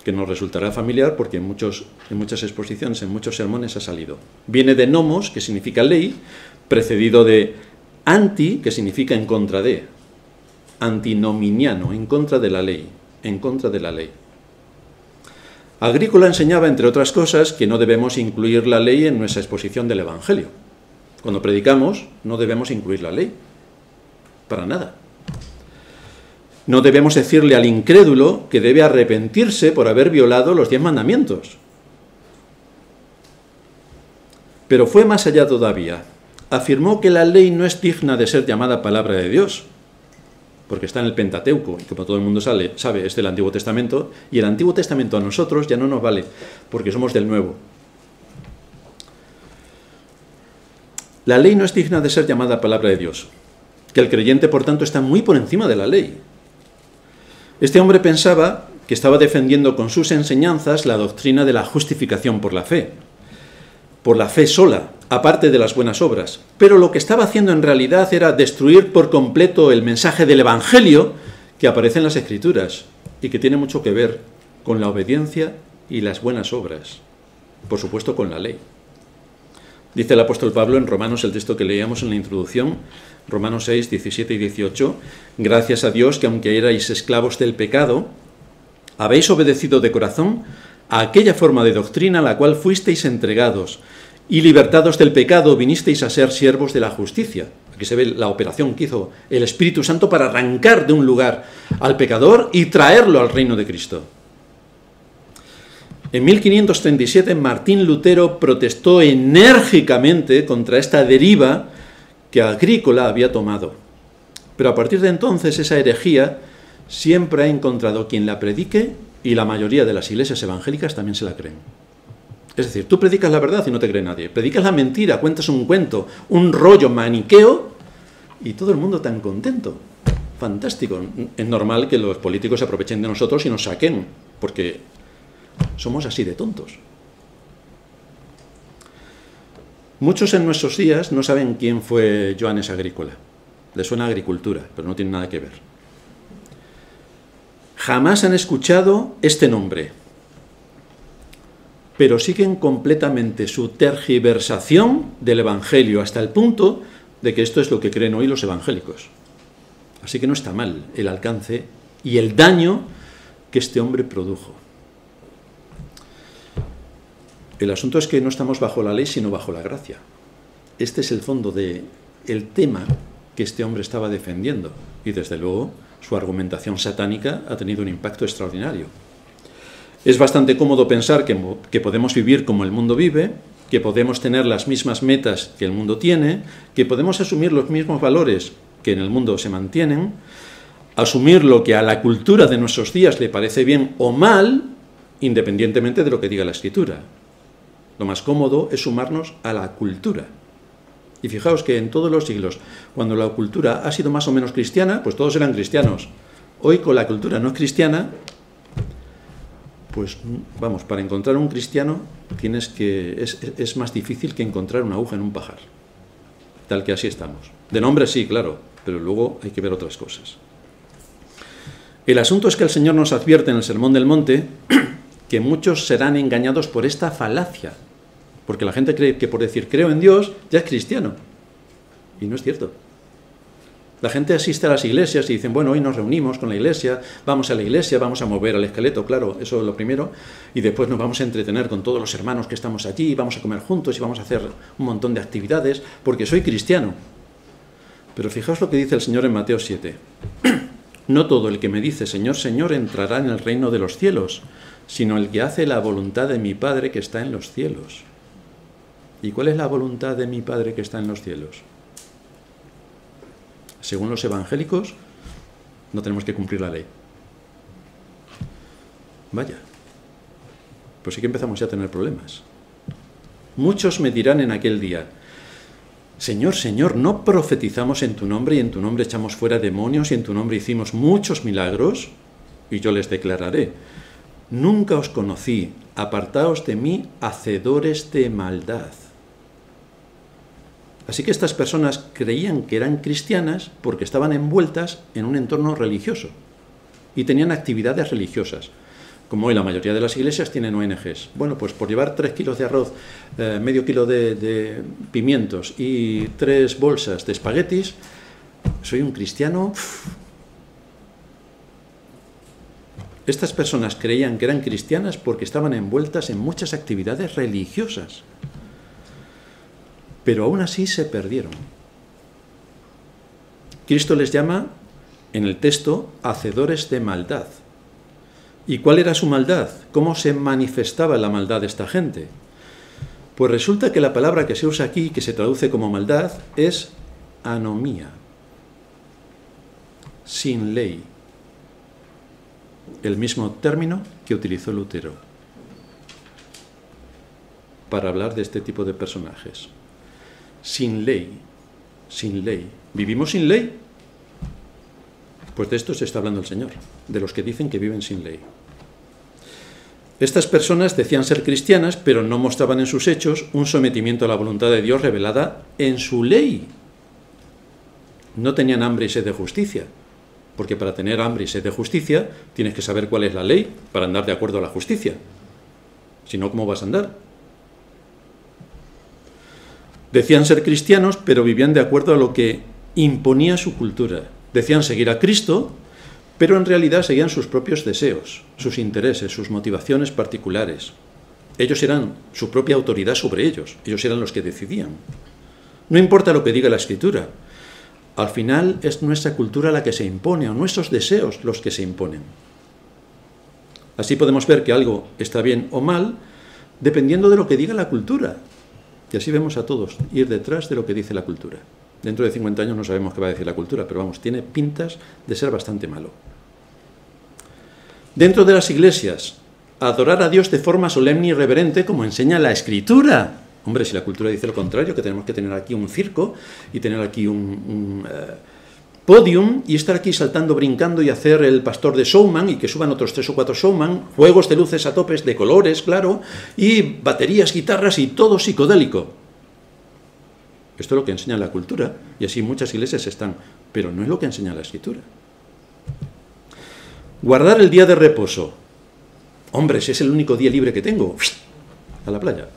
que nos resultará familiar porque en muchas exposiciones, en muchos sermones ha salido. Viene de nomos, que significa ley, precedido de anti, que significa en contra de, antinominiano, en contra de la ley, en contra de la ley. Agrícola enseñaba, entre otras cosas, que no debemos incluir la ley en nuestra exposición del Evangelio. Cuando predicamos, no debemos incluir la ley, para nada. No debemos decirle al incrédulo que debe arrepentirse por haber violado los 10 mandamientos. Pero fue más allá todavía. Afirmó que la ley no es digna de ser llamada palabra de Dios, porque está en el Pentateuco, y como todo el mundo sabe, es del Antiguo Testamento, y el Antiguo Testamento a nosotros ya no nos vale, porque somos del Nuevo. La ley no es digna de ser llamada palabra de Dios, que el creyente, por tanto, está muy por encima de la ley. Este hombre pensaba que estaba defendiendo con sus enseñanzas la doctrina de la justificación por la fe sola, aparte de las buenas obras. Pero lo que estaba haciendo en realidad era destruir por completo el mensaje del Evangelio que aparece en las Escrituras y que tiene mucho que ver con la obediencia y las buenas obras, por supuesto con la ley. Dice el apóstol Pablo en Romanos, el texto que leíamos en la introducción, Romanos 6, 17 y 18, gracias a Dios que aunque erais esclavos del pecado, habéis obedecido de corazón a aquella forma de doctrina a la cual fuisteis entregados, y libertados del pecado vinisteis a ser siervos de la justicia. Aquí se ve la operación que hizo el Espíritu Santo para arrancar de un lugar al pecador y traerlo al reino de Cristo. En 1537 Martín Lutero protestó enérgicamente contra esta deriva que Agrícola había tomado. Pero a partir de entonces esa herejía siempre ha encontrado quien la predique y la mayoría de las iglesias evangélicas también se la creen. Es decir, tú predicas la verdad y no te cree nadie. Predicas la mentira, cuentas un cuento, un rollo maniqueo y todo el mundo tan contento. Fantástico. Es normal que los políticos se aprovechen de nosotros y nos saquen, porque somos así de tontos. Muchos en nuestros días no saben quién fue Johannes Agrícola. Le suena a agricultura, pero no tiene nada que ver. jamás han escuchado este nombre, pero siguen completamente su tergiversación del Evangelio hasta el punto de que esto es lo que creen hoy los evangélicos. Así que no está mal el alcance y el daño que este hombre produjo. El asunto es que no estamos bajo la ley, sino bajo la gracia. Este es el fondo del tema que este hombre estaba defendiendo. Y desde luego su argumentación satánica ha tenido un impacto extraordinario. Es bastante cómodo pensar que podemos vivir como el mundo vive, que podemos tener las mismas metas que el mundo tiene, que podemos asumir los mismos valores que en el mundo se mantienen, asumir lo que a la cultura de nuestros días le parece bien o mal, independientemente de lo que diga la Escritura. Lo más cómodo es sumarnos a la cultura. Y fijaos que en todos los siglos, cuando la cultura ha sido más o menos cristiana, pues todos eran cristianos. Hoy con la cultura no cristiana, pues vamos, para encontrar un cristiano es más difícil que encontrar una aguja en un pajar. Tal que así estamos. De nombre sí, claro, pero luego hay que ver otras cosas. El asunto es que el Señor nos advierte en el Sermón del Monte que muchos serán engañados por esta falacia. Porque la gente cree que por decir creo en Dios ya es cristiano. Y no es cierto. La gente asiste a las iglesias y dicen, bueno, hoy nos reunimos con la iglesia, vamos a la iglesia, vamos a mover al esqueleto, claro, eso es lo primero, y después nos vamos a entretener con todos los hermanos que estamos allí, vamos a comer juntos y vamos a hacer un montón de actividades, porque soy cristiano. Pero fijaos lo que dice el Señor en Mateo 7. No todo el que me dice, Señor, Señor, entrará en el reino de los cielos, sino el que hace la voluntad de mi Padre que está en los cielos. ¿Y cuál es la voluntad de mi Padre que está en los cielos? Según los evangélicos, no tenemos que cumplir la ley. Vaya, pues sí que empezamos ya a tener problemas. Muchos me dirán en aquel día, Señor, Señor, ¿no profetizamos en tu nombre y en tu nombre echamos fuera demonios y en tu nombre hicimos muchos milagros? Y yo les declararé, nunca os conocí, apartaos de mí, hacedores de maldad. Así que estas personas creían que eran cristianas porque estaban envueltas en un entorno religioso y tenían actividades religiosas. Como hoy la mayoría de las iglesias tienen ONGs. Bueno, pues por llevar 3 kilos de arroz, medio kilo de pimientos y 3 bolsas de espaguetis, soy un cristiano. Estas personas creían que eran cristianas porque estaban envueltas en muchas actividades religiosas. Pero aún así se perdieron. Cristo les llama, en el texto, hacedores de maldad. ¿Y cuál era su maldad? ¿Cómo se manifestaba la maldad de esta gente? Pues resulta que la palabra que se usa aquí, que se traduce como maldad, es anomía, sin ley. El mismo término que utilizó Lutero para hablar de este tipo de personajes. Sin ley, sin ley. ¿Vivimos sin ley? Pues de esto se está hablando el Señor, de los que dicen que viven sin ley. Estas personas decían ser cristianas, pero no mostraban en sus hechos un sometimiento a la voluntad de Dios revelada en su ley. No tenían hambre y sed de justicia, porque para tener hambre y sed de justicia tienes que saber cuál es la ley para andar de acuerdo a la justicia. Si no, ¿cómo vas a andar? Decían ser cristianos, pero vivían de acuerdo a lo que imponía su cultura. Decían seguir a Cristo, pero en realidad seguían sus propios deseos, sus intereses, sus motivaciones particulares. Ellos eran su propia autoridad sobre ellos eran los que decidían. No importa lo que diga la Escritura, al final es nuestra cultura la que se impone, o nuestros deseos los que se imponen. Así podemos ver que algo está bien o mal, dependiendo de lo que diga la cultura. Y así vemos a todos ir detrás de lo que dice la cultura. Dentro de 50 años no sabemos qué va a decir la cultura, pero vamos, tiene pintas de ser bastante malo. Dentro de las iglesias, adorar a Dios de forma solemne y reverente, como enseña la Escritura. Hombre, si la cultura dice lo contrario, que tenemos que tener aquí un circo y tener aquí un podium y estar aquí saltando, brincando y hacer el pastor de showman y que suban otros 3 o 4 showman, juegos de luces a topes de colores, claro, y baterías, guitarras y todo psicodélico. Esto es lo que enseña la cultura y así muchas iglesias están, pero no es lo que enseña la Escritura. Guardar el día de reposo. Hombre, si es el único día libre que tengo, a la playa.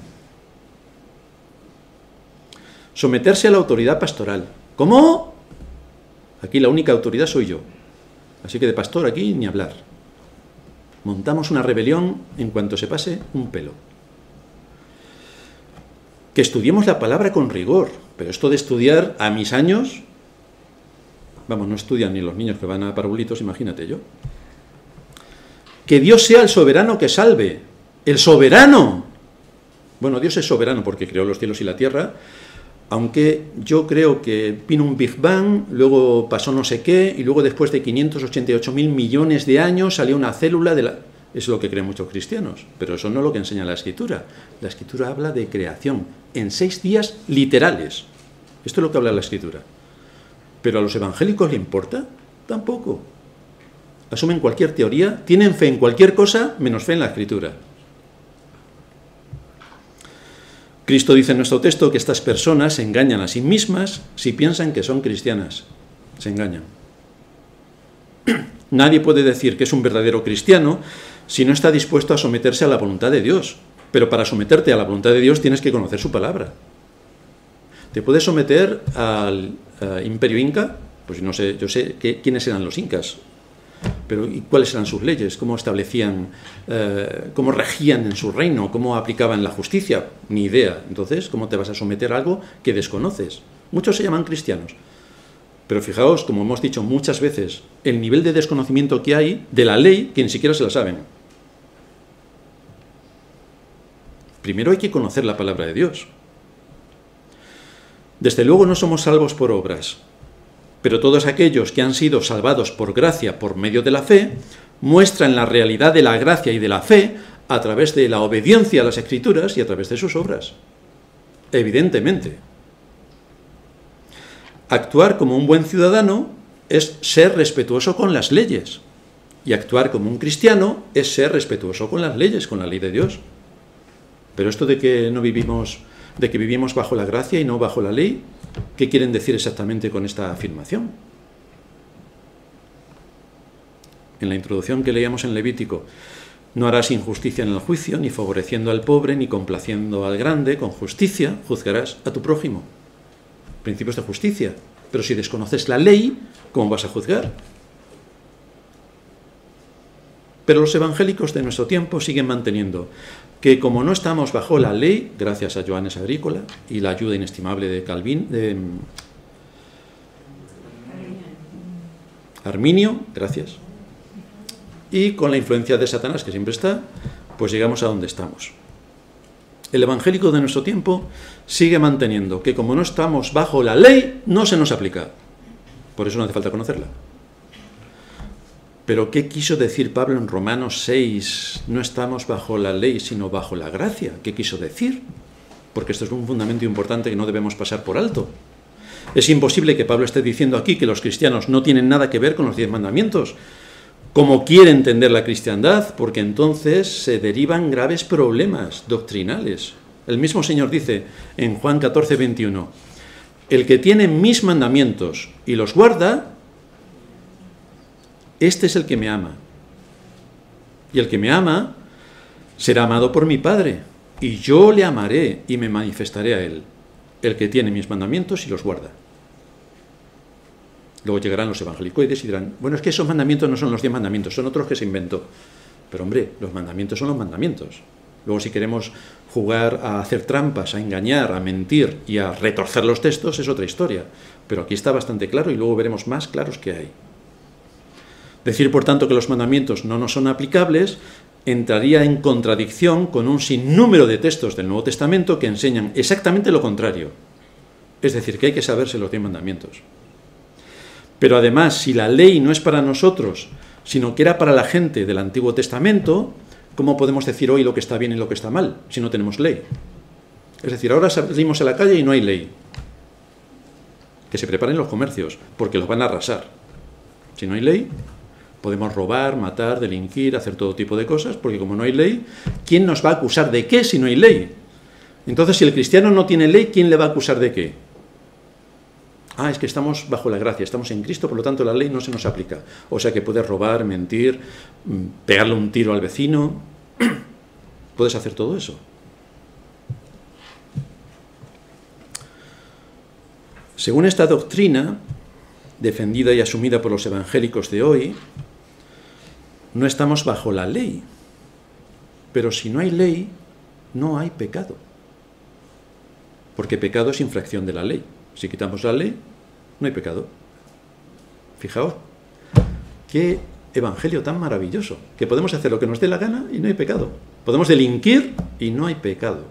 Someterse a la autoridad pastoral. ¿Cómo? Aquí la única autoridad soy yo. Así que de pastor aquí ni hablar. Montamos una rebelión en cuanto se pase un pelo. Que estudiemos la palabra con rigor. Pero esto de estudiar a mis años, vamos, no estudian ni los niños que van a parvulitos, imagínate yo. Que Dios sea el soberano que salve. ¡El soberano! Bueno, Dios es soberano porque creó los cielos y la tierra, aunque yo creo que vino un Big Bang, luego pasó no sé qué, y luego después de 588.000 millones de años salió una célula de la... Es lo que creen muchos cristianos, pero eso no es lo que enseña la Escritura. La Escritura habla de creación en 6 días literales. Esto es lo que habla la Escritura. ¿Pero a los evangélicos le importa? Tampoco. Asumen cualquier teoría, tienen fe en cualquier cosa, menos fe en la Escritura. Cristo dice en nuestro texto que estas personas se engañan a sí mismas si piensan que son cristianas. Se engañan. Nadie puede decir que es un verdadero cristiano si no está dispuesto a someterse a la voluntad de Dios. Pero para someterte a la voluntad de Dios tienes que conocer su palabra. ¿Te puedes someter al imperio inca? Pues no sé, yo sé quiénes eran los incas. Pero ¿y cuáles eran sus leyes? ¿Cómo establecían, cómo regían en su reino? ¿Cómo aplicaban la justicia? Ni idea. Entonces, ¿cómo te vas a someter a algo que desconoces? Muchos se llaman cristianos. Pero fijaos, como hemos dicho muchas veces, el nivel de desconocimiento que hay de la ley que ni siquiera se la saben. Primero hay que conocer la palabra de Dios. Desde luego no somos salvos por obras. Pero todos aquellos que han sido salvados por gracia por medio de la fe, muestran la realidad de la gracia y de la fe a través de la obediencia a las Escrituras y a través de sus obras. Evidentemente. Actuar como un buen ciudadano es ser respetuoso con las leyes. Y actuar como un cristiano es ser respetuoso con las leyes, con la ley de Dios. Pero esto de que no vivimos, de que vivimos bajo la gracia y no bajo la ley, ¿qué quieren decir exactamente con esta afirmación? En la introducción que leíamos en Levítico, no harás injusticia en el juicio, ni favoreciendo al pobre, ni complaciendo al grande, con justicia juzgarás a tu prójimo. Principios de justicia. Pero si desconoces la ley, ¿cómo vas a juzgar? Pero los evangélicos de nuestro tiempo siguen manteniendo que como no estamos bajo la ley, gracias a Johannes Agrícola y la ayuda inestimable de Arminio, gracias, y con la influencia de Satanás, que siempre está, pues llegamos a donde estamos. El evangélico de nuestro tiempo sigue manteniendo que como no estamos bajo la ley, no se nos aplica. Por eso no hace falta conocerla. Pero ¿qué quiso decir Pablo en Romanos 6? No estamos bajo la ley, sino bajo la gracia. ¿Qué quiso decir? Porque esto es un fundamento importante que no debemos pasar por alto. Es imposible que Pablo esté diciendo aquí que los cristianos no tienen nada que ver con los 10 mandamientos, como quiere entender la cristiandad, porque entonces se derivan graves problemas doctrinales. El mismo Señor dice en Juan 14, 21, el que tiene mis mandamientos y los guarda, este es el que me ama. Y el que me ama será amado por mi Padre, y yo le amaré y me manifestaré a él, el que tiene mis mandamientos y los guarda. Luego llegarán los evangelicoides y dirán, bueno, es que esos mandamientos no son los 10 mandamientos, son otros que se inventó. Pero hombre, los mandamientos son los mandamientos. Luego si queremos jugar a hacer trampas, a engañar, a mentir y a retorcer los textos, es otra historia. Pero aquí está bastante claro y luego veremos más claros que hay. Decir, por tanto, que los mandamientos no nos son aplicables entraría en contradicción con un sinnúmero de textos del Nuevo Testamento que enseñan exactamente lo contrario. Es decir, que hay que saberse los 10 mandamientos. Pero además, si la ley no es para nosotros, sino que era para la gente del Antiguo Testamento, ¿cómo podemos decir hoy lo que está bien y lo que está mal si no tenemos ley? Es decir, ahora salimos a la calle y no hay ley. Que se preparen los comercios, porque los van a arrasar. Si no hay ley, podemos robar, matar, delinquir, hacer todo tipo de cosas, porque como no hay ley, ¿quién nos va a acusar de qué si no hay ley? Entonces, si el cristiano no tiene ley, ¿quién le va a acusar de qué? Ah, es que estamos bajo la gracia, estamos en Cristo, por lo tanto la ley no se nos aplica. O sea que puedes robar, mentir, pegarle un tiro al vecino. Puedes hacer todo eso. Según esta doctrina, defendida y asumida por los evangélicos de hoy, no estamos bajo la ley. Pero si no hay ley, no hay pecado. Porque pecado es infracción de la ley. Si quitamos la ley, no hay pecado. Fijaos, qué evangelio tan maravilloso, que podemos hacer lo que nos dé la gana y no hay pecado. Podemos delinquir y no hay pecado,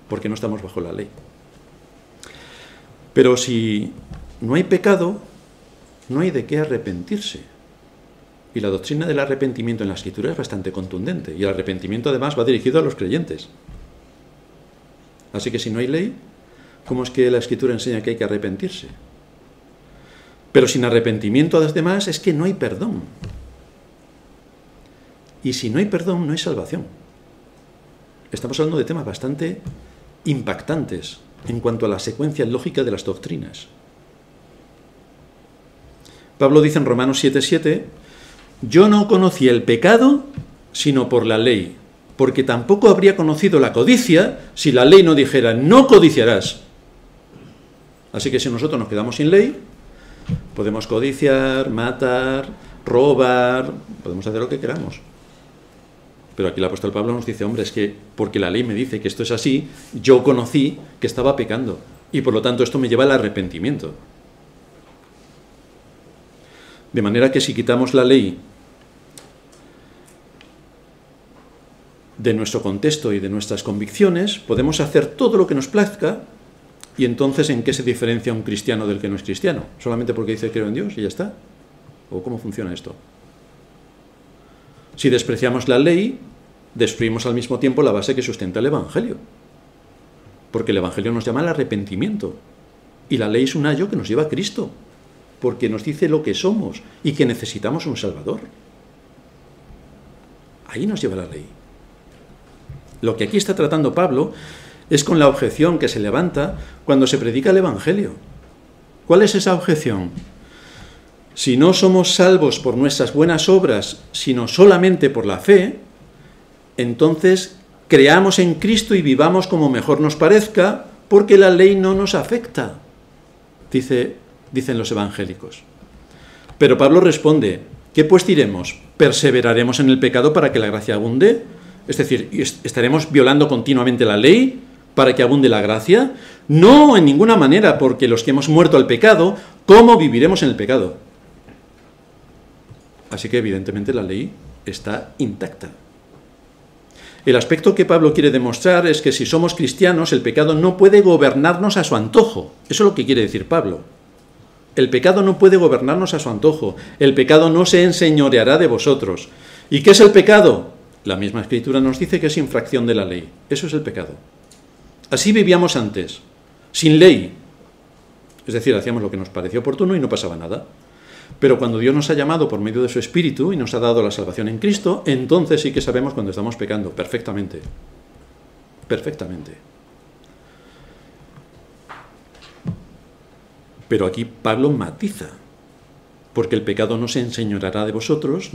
porque no estamos bajo la ley. Pero si no hay pecado, no hay de qué arrepentirse. Y la doctrina del arrepentimiento en la Escritura es bastante contundente, y el arrepentimiento además va dirigido a los creyentes. Así que si no hay ley, ¿cómo es que la Escritura enseña que hay que arrepentirse? Pero sin arrepentimiento a los demás es que no hay perdón. Y si no hay perdón, no hay salvación. Estamos hablando de temas bastante impactantes en cuanto a la secuencia lógica de las doctrinas. Pablo dice en Romanos 7:7, yo no conocí el pecado sino por la ley, porque tampoco habría conocido la codicia si la ley no dijera, no codiciarás. Así que si nosotros nos quedamos sin ley, podemos codiciar, matar, robar, podemos hacer lo que queramos. Pero aquí el apóstol Pablo nos dice, hombre, es que porque la ley me dice que esto es así, yo conocí que estaba pecando, y por lo tanto esto me lleva al arrepentimiento. De manera que si quitamos la ley de nuestro contexto y de nuestras convicciones, podemos hacer todo lo que nos plazca. Y entonces, ¿en qué se diferencia un cristiano del que no es cristiano? ¿Solamente porque dice creo en Dios y ya está? ¿O cómo funciona esto? Si despreciamos la ley, destruimos al mismo tiempo la base que sustenta el Evangelio. Porque el Evangelio nos llama al arrepentimiento. Y la ley es un ayo que nos lleva a Cristo. Porque nos dice lo que somos y que necesitamos un Salvador. Ahí nos lleva la ley. Lo que aquí está tratando Pablo es con la objeción que se levanta cuando se predica el Evangelio. ¿Cuál es esa objeción? Si no somos salvos por nuestras buenas obras, sino solamente por la fe, entonces creamos en Cristo y vivamos como mejor nos parezca, porque la ley no nos afecta, dicen los evangélicos. Pero Pablo responde, ¿qué pues diremos? ¿Perseveraremos en el pecado para que la gracia abunde? Es decir, ¿estaremos violando continuamente la ley para que abunde la gracia? No, en ninguna manera, porque los que hemos muerto al pecado, ¿cómo viviremos en el pecado? Así que evidentemente la ley está intacta. El aspecto que Pablo quiere demostrar es que si somos cristianos, el pecado no puede gobernarnos a su antojo. Eso es lo que quiere decir Pablo. El pecado no puede gobernarnos a su antojo. El pecado no se enseñoreará de vosotros. ¿Y qué es el pecado? La misma Escritura nos dice que es infracción de la ley. Eso es el pecado. Así vivíamos antes, sin ley. Es decir, hacíamos lo que nos pareció oportuno y no pasaba nada. Pero cuando Dios nos ha llamado por medio de su Espíritu y nos ha dado la salvación en Cristo, entonces sí que sabemos cuando estamos pecando, perfectamente. Perfectamente. Pero aquí Pablo matiza, porque el pecado no se enseñoreará de vosotros,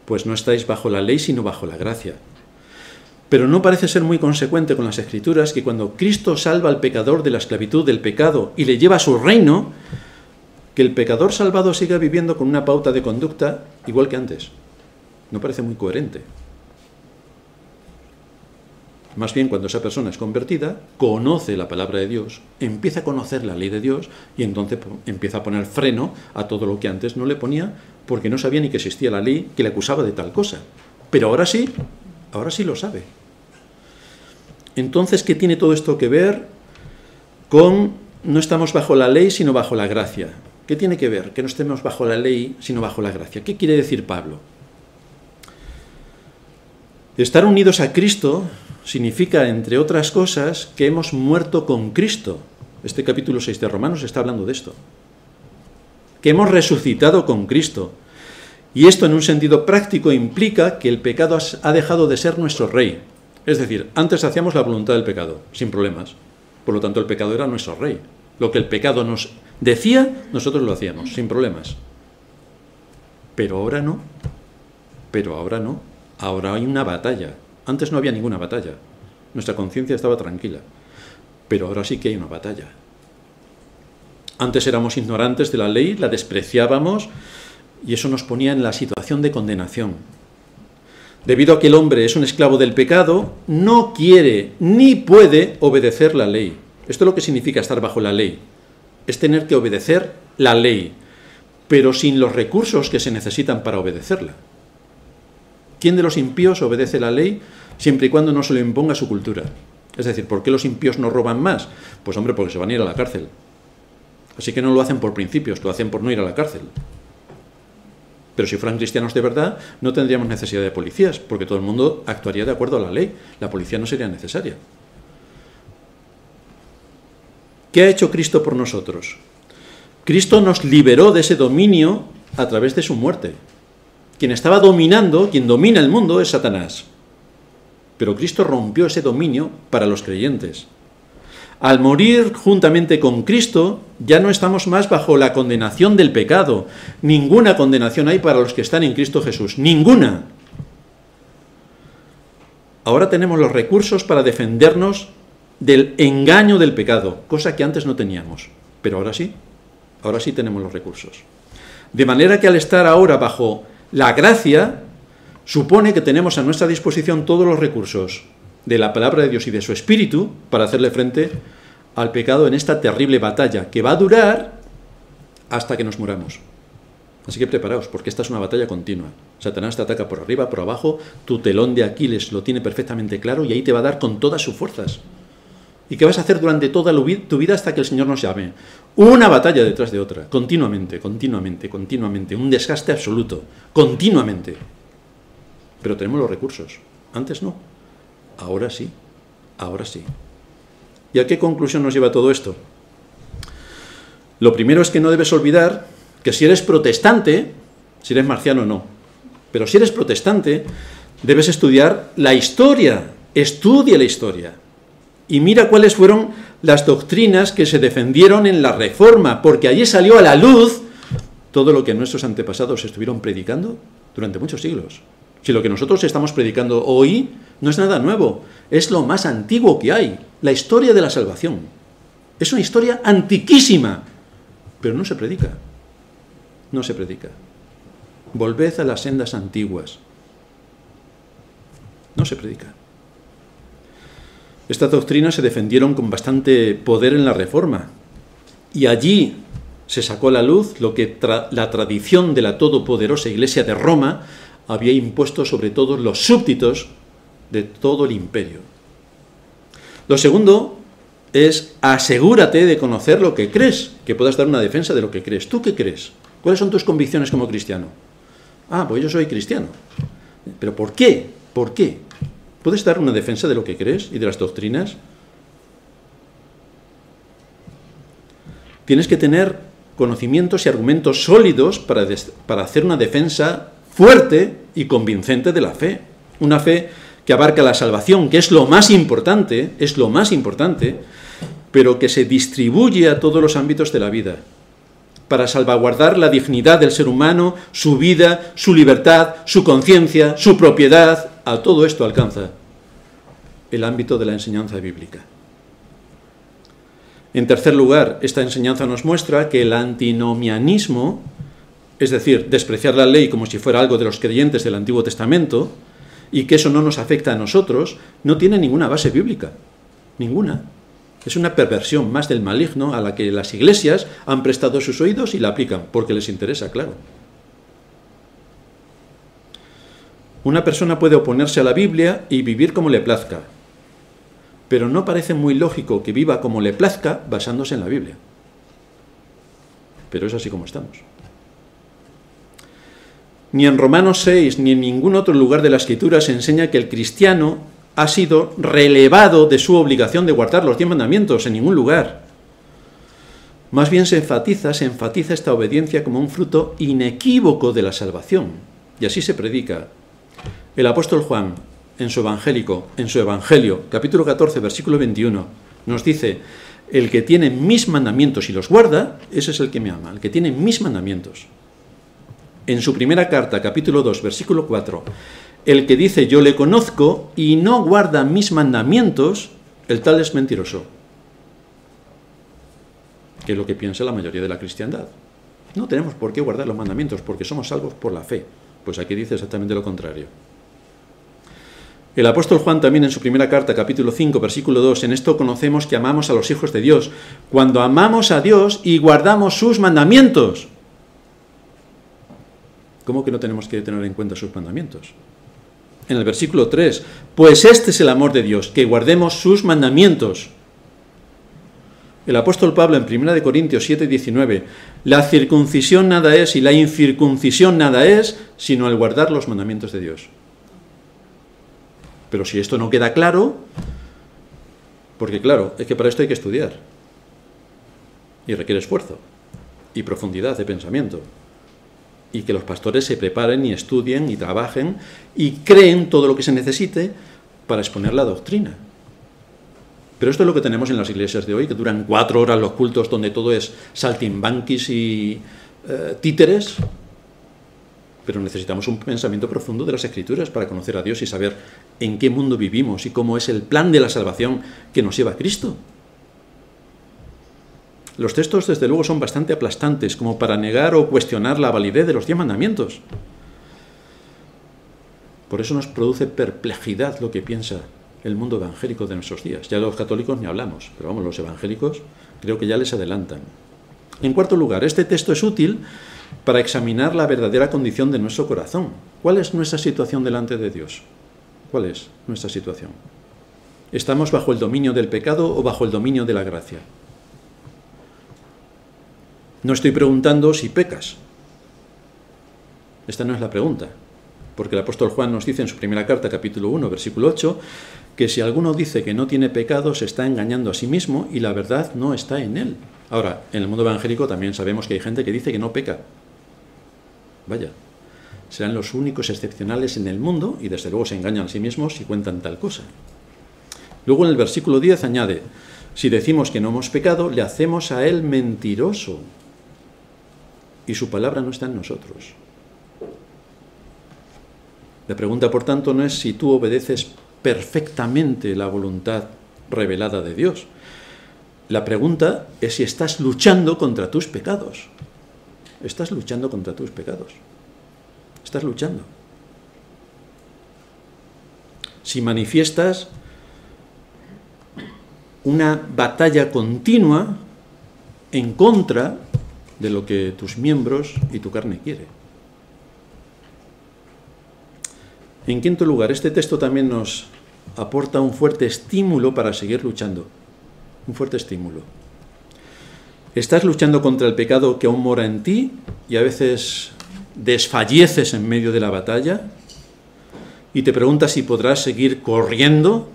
pues no estáis bajo la ley, sino bajo la gracia. Pero no parece ser muy consecuente con las Escrituras que cuando Cristo salva al pecador de la esclavitud del pecado y le lleva a su reino, que el pecador salvado siga viviendo con una pauta de conducta igual que antes. No parece muy coherente. Más bien, cuando esa persona es convertida, conoce la palabra de Dios, empieza a conocer la ley de Dios y entonces empieza a poner freno a todo lo que antes no le ponía porque no sabía ni que existía la ley que le acusaba de tal cosa. Pero ahora sí lo sabe. Entonces, ¿qué tiene todo esto que ver con no estamos bajo la ley, sino bajo la gracia? ¿Qué tiene que ver que no estemos bajo la ley, sino bajo la gracia? ¿Qué quiere decir Pablo? Estar unidos a Cristo significa, entre otras cosas, que hemos muerto con Cristo. Este capítulo 6 de Romanos está hablando de esto. Que hemos resucitado con Cristo. Y esto, en un sentido práctico, implica que el pecado ha dejado de ser nuestro rey. Es decir, antes hacíamos la voluntad del pecado, sin problemas. Por lo tanto, el pecado era nuestro rey. Lo que el pecado nos decía, nosotros lo hacíamos, sin problemas. Pero ahora no. Pero ahora no. Ahora hay una batalla. Antes no había ninguna batalla. Nuestra conciencia estaba tranquila. Pero ahora sí que hay una batalla. Antes éramos ignorantes de la ley, la despreciábamos, y eso nos ponía en la situación de condenación. Debido a que el hombre es un esclavo del pecado, no quiere ni puede obedecer la ley. Esto es lo que significa estar bajo la ley. Es tener que obedecer la ley, pero sin los recursos que se necesitan para obedecerla. ¿Quién de los impíos obedece la ley siempre y cuando no se le imponga su cultura? Es decir, ¿por qué los impíos no roban más? Pues hombre, porque se van a ir a la cárcel. Así que no lo hacen por principios, lo hacen por no ir a la cárcel. Pero si fueran cristianos de verdad, no tendríamos necesidad de policías, porque todo el mundo actuaría de acuerdo a la ley. La policía no sería necesaria. ¿Qué ha hecho Cristo por nosotros? Cristo nos liberó de ese dominio a través de su muerte. Quien estaba dominando, quien domina el mundo es Satanás. Pero Cristo rompió ese dominio para los creyentes. Al morir juntamente con Cristo, ya no estamos más bajo la condenación del pecado. Ninguna condenación hay para los que están en Cristo Jesús. Ninguna. Ahora tenemos los recursos para defendernos del engaño del pecado, cosa que antes no teníamos. Pero ahora sí tenemos los recursos. De manera que al estar ahora bajo la gracia, supone que tenemos a nuestra disposición todos los recursos de la palabra de Dios y de su Espíritu para hacerle frente al pecado en esta terrible batalla que va a durar hasta que nos muramos. Así que preparaos, porque esta es una batalla continua. Satanás te ataca por arriba, por abajo, tu telón de Aquiles lo tiene perfectamente claro y ahí te va a dar con todas sus fuerzas. ¿Y qué vas a hacer durante toda tu vida hasta que el Señor nos llame? Una batalla detrás de otra, continuamente, un desgaste absoluto, continuamente. Pero tenemos los recursos, antes no. Ahora sí, ahora sí. ¿Y a qué conclusión nos lleva todo esto? Lo primero es que no debes olvidar que si eres protestante, si eres marciano no, pero si eres protestante, debes estudiar la historia, estudia la historia. Y mira cuáles fueron las doctrinas que se defendieron en la Reforma, porque allí salió a la luz todo lo que nuestros antepasados estuvieron predicando durante muchos siglos. Si lo que nosotros estamos predicando hoy no es nada nuevo, es lo más antiguo que hay, la historia de la salvación. Es una historia antiquísima, pero no se predica. No se predica. Volved a las sendas antiguas. No se predica. Estas doctrinas se defendieron con bastante poder en la Reforma, y allí se sacó a la luz lo que la tradición de la todopoderosa Iglesia de Roma había impuesto sobre todos los súbditos de todo el imperio. Lo segundo es asegúrate de conocer lo que crees, que puedas dar una defensa de lo que crees. ¿Tú qué crees? ¿Cuáles son tus convicciones como cristiano? Ah, pues yo soy cristiano. ¿Pero por qué? ¿Por qué? ¿Puedes dar una defensa de lo que crees y de las doctrinas? Tienes que tener conocimientos y argumentos sólidos para hacer una defensa fuerte y convincente de la fe. Una fe que abarca la salvación, que es lo más importante, pero que se distribuye a todos los ámbitos de la vida, para salvaguardar la dignidad del ser humano, su vida, su libertad, su conciencia, su propiedad. A todo esto alcanza el ámbito de la enseñanza bíblica. En tercer lugar, esta enseñanza nos muestra que el antinomianismo, es decir, despreciar la ley como si fuera algo de los creyentes del Antiguo Testamento, y que eso no nos afecta a nosotros, no tiene ninguna base bíblica. Ninguna. Es una perversión más del maligno a la que las iglesias han prestado sus oídos y la aplican, porque les interesa, claro. Una persona puede oponerse a la Biblia y vivir como le plazca, pero no parece muy lógico que viva como le plazca basándose en la Biblia. Pero es así como estamos. Ni en Romanos 6 ni en ningún otro lugar de la Escritura se enseña que el cristiano ha sido relevado de su obligación de guardar los 10 mandamientos, en ningún lugar. Más bien se enfatiza esta obediencia como un fruto inequívoco de la salvación. Y así se predica. El apóstol Juan, en su Evangelio, capítulo 14, versículo 21, Nos dice, el que tiene mis mandamientos y los guarda, ese es el que me ama, el que tiene mis mandamientos. En su primera carta, capítulo 2, versículo 4, el que dice yo le conozco y no guarda mis mandamientos, el tal es mentiroso. Que es lo que piensa la mayoría de la cristiandad. No tenemos por qué guardar los mandamientos porque somos salvos por la fe. Pues aquí dice exactamente lo contrario. El apóstol Juan también en su primera carta, capítulo 5, versículo 2, en esto conocemos que amamos a los hijos de Dios, cuando amamos a Dios y guardamos sus mandamientos. ¿Cómo que no tenemos que tener en cuenta sus mandamientos? En el versículo 3, pues este es el amor de Dios, que guardemos sus mandamientos. El apóstol Pablo en 1 Corintios 7, 19, la circuncisión nada es y la incircuncisión nada es, sino el guardar los mandamientos de Dios. Pero si esto no queda claro, porque claro, es que para esto hay que estudiar. Y requiere esfuerzo y profundidad de pensamiento. Y que los pastores se preparen y estudien y trabajen y creen todo lo que se necesite para exponer la doctrina. Pero esto es lo que tenemos en las iglesias de hoy, que duran 4 horas los cultos donde todo es saltimbanquis y títeres. Pero necesitamos un pensamiento profundo de las Escrituras para conocer a Dios y saber en qué mundo vivimos y cómo es el plan de la salvación que nos lleva a Cristo. Los textos, desde luego, son bastante aplastantes como para negar o cuestionar la validez de los 10 mandamientos. Por eso nos produce perplejidad lo que piensa el mundo evangélico de nuestros días. Ya los católicos ni hablamos, pero vamos, los evangélicos creo que ya les adelantan. En cuarto lugar, este texto es útil para examinar la verdadera condición de nuestro corazón. ¿Cuál es nuestra situación delante de Dios? ¿Cuál es nuestra situación? ¿Estamos bajo el dominio del pecado o bajo el dominio de la gracia? No estoy preguntando si pecas. Esta no es la pregunta, porque el apóstol Juan nos dice en su primera carta, capítulo 1, versículo 8, que si alguno dice que no tiene pecado, se está engañando a sí mismo y la verdad no está en él. Ahora, en el mundo evangélico también sabemos que hay gente que dice que no peca. Vaya, serán los únicos excepcionales en el mundo y desde luego se engañan a sí mismos si cuentan tal cosa. Luego en el versículo 10 añade, si decimos que no hemos pecado, le hacemos a él mentiroso y su palabra no está en nosotros. La pregunta, por tanto, no es si tú obedeces perfectamente la voluntad revelada de Dios. La pregunta es si estás luchando contra tus pecados. Estás luchando contra tus pecados. Estás luchando. Si manifiestas una batalla continua en contra de lo que tus miembros y tu carne quiere. En quinto lugar, este texto también nos aporta un fuerte estímulo para seguir luchando. Un fuerte estímulo. Estás luchando contra el pecado que aún mora en ti y a veces desfalleces en medio de la batalla y te preguntas si podrás seguir corriendo.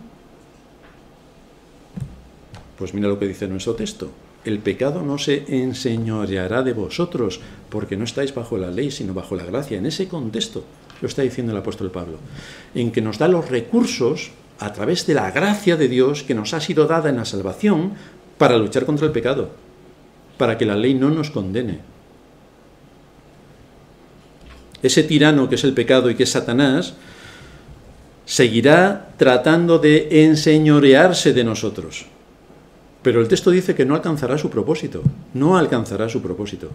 Pues mira lo que dice nuestro texto. El pecado no se enseñoreará de vosotros porque no estáis bajo la ley sino bajo la gracia. En ese contexto lo está diciendo el apóstol Pablo, en que nos da los recursos a través de la gracia de Dios que nos ha sido dada en la salvación para luchar contra el pecado, para que la ley no nos condene. Ese tirano que es el pecado y que es Satanás seguirá tratando de enseñorearse de nosotros. Pero el texto dice que no alcanzará su propósito. No alcanzará su propósito.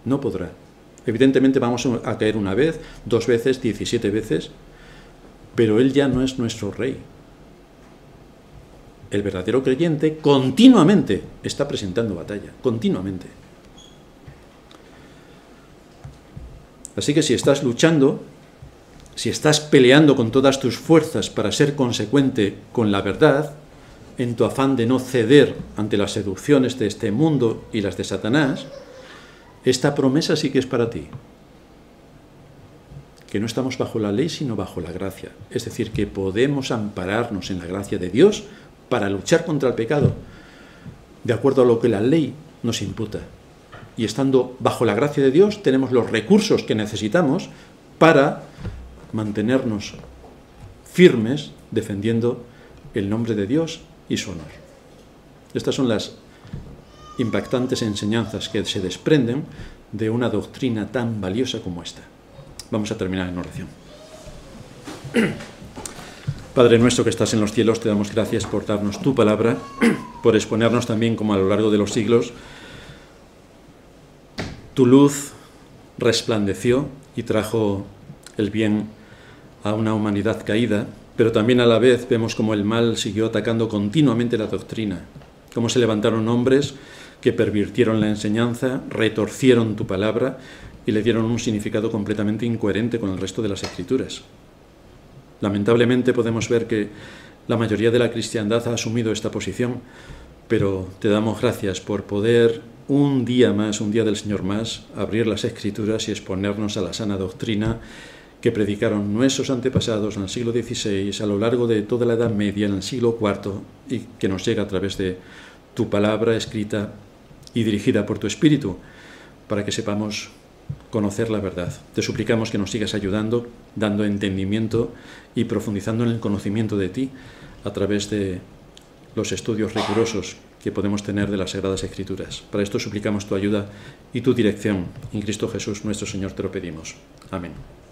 No podrá. Evidentemente vamos a caer una vez, 2 veces, 17 veces, pero él ya no es nuestro rey. El verdadero creyente continuamente está presentando batalla, continuamente. Así que si estás luchando, si estás peleando con todas tus fuerzas para ser consecuente con la verdad, en tu afán de no ceder ante las seducciones de este mundo y las de Satanás, esta promesa sí que es para ti. Que no estamos bajo la ley, sino bajo la gracia. Es decir, que podemos ampararnos en la gracia de Dios para luchar contra el pecado, de acuerdo a lo que la ley nos imputa. Y estando bajo la gracia de Dios, tenemos los recursos que necesitamos para mantenernos firmes defendiendo el nombre de Dios y su honor. Estas son las impactantes enseñanzas que se desprenden de una doctrina tan valiosa como esta. Vamos a terminar en oración. Padre nuestro que estás en los cielos, te damos gracias por darnos tu palabra, por exponernos también, como a lo largo de los siglos, tu luz resplandeció y trajo el bien a una humanidad caída, pero también a la vez vemos como el mal siguió atacando continuamente la doctrina, cómo se levantaron hombres que pervirtieron la enseñanza, retorcieron tu palabra y le dieron un significado completamente incoherente con el resto de las Escrituras. Lamentablemente podemos ver que la mayoría de la cristiandad ha asumido esta posición, pero te damos gracias por poder un día más, un día del Señor más, abrir las Escrituras y exponernos a la sana doctrina que predicaron nuestros antepasados en el siglo XVI, a lo largo de toda la Edad Media, en el siglo IV, y que nos llega a través de tu palabra escrita y dirigida por tu Espíritu, para que sepamos conocer la verdad. Te suplicamos que nos sigas ayudando, dando entendimiento y profundizando en el conocimiento de ti a través de los estudios rigurosos que podemos tener de las Sagradas Escrituras. Para esto suplicamos tu ayuda y tu dirección. En Cristo Jesús, nuestro Señor, te lo pedimos. Amén.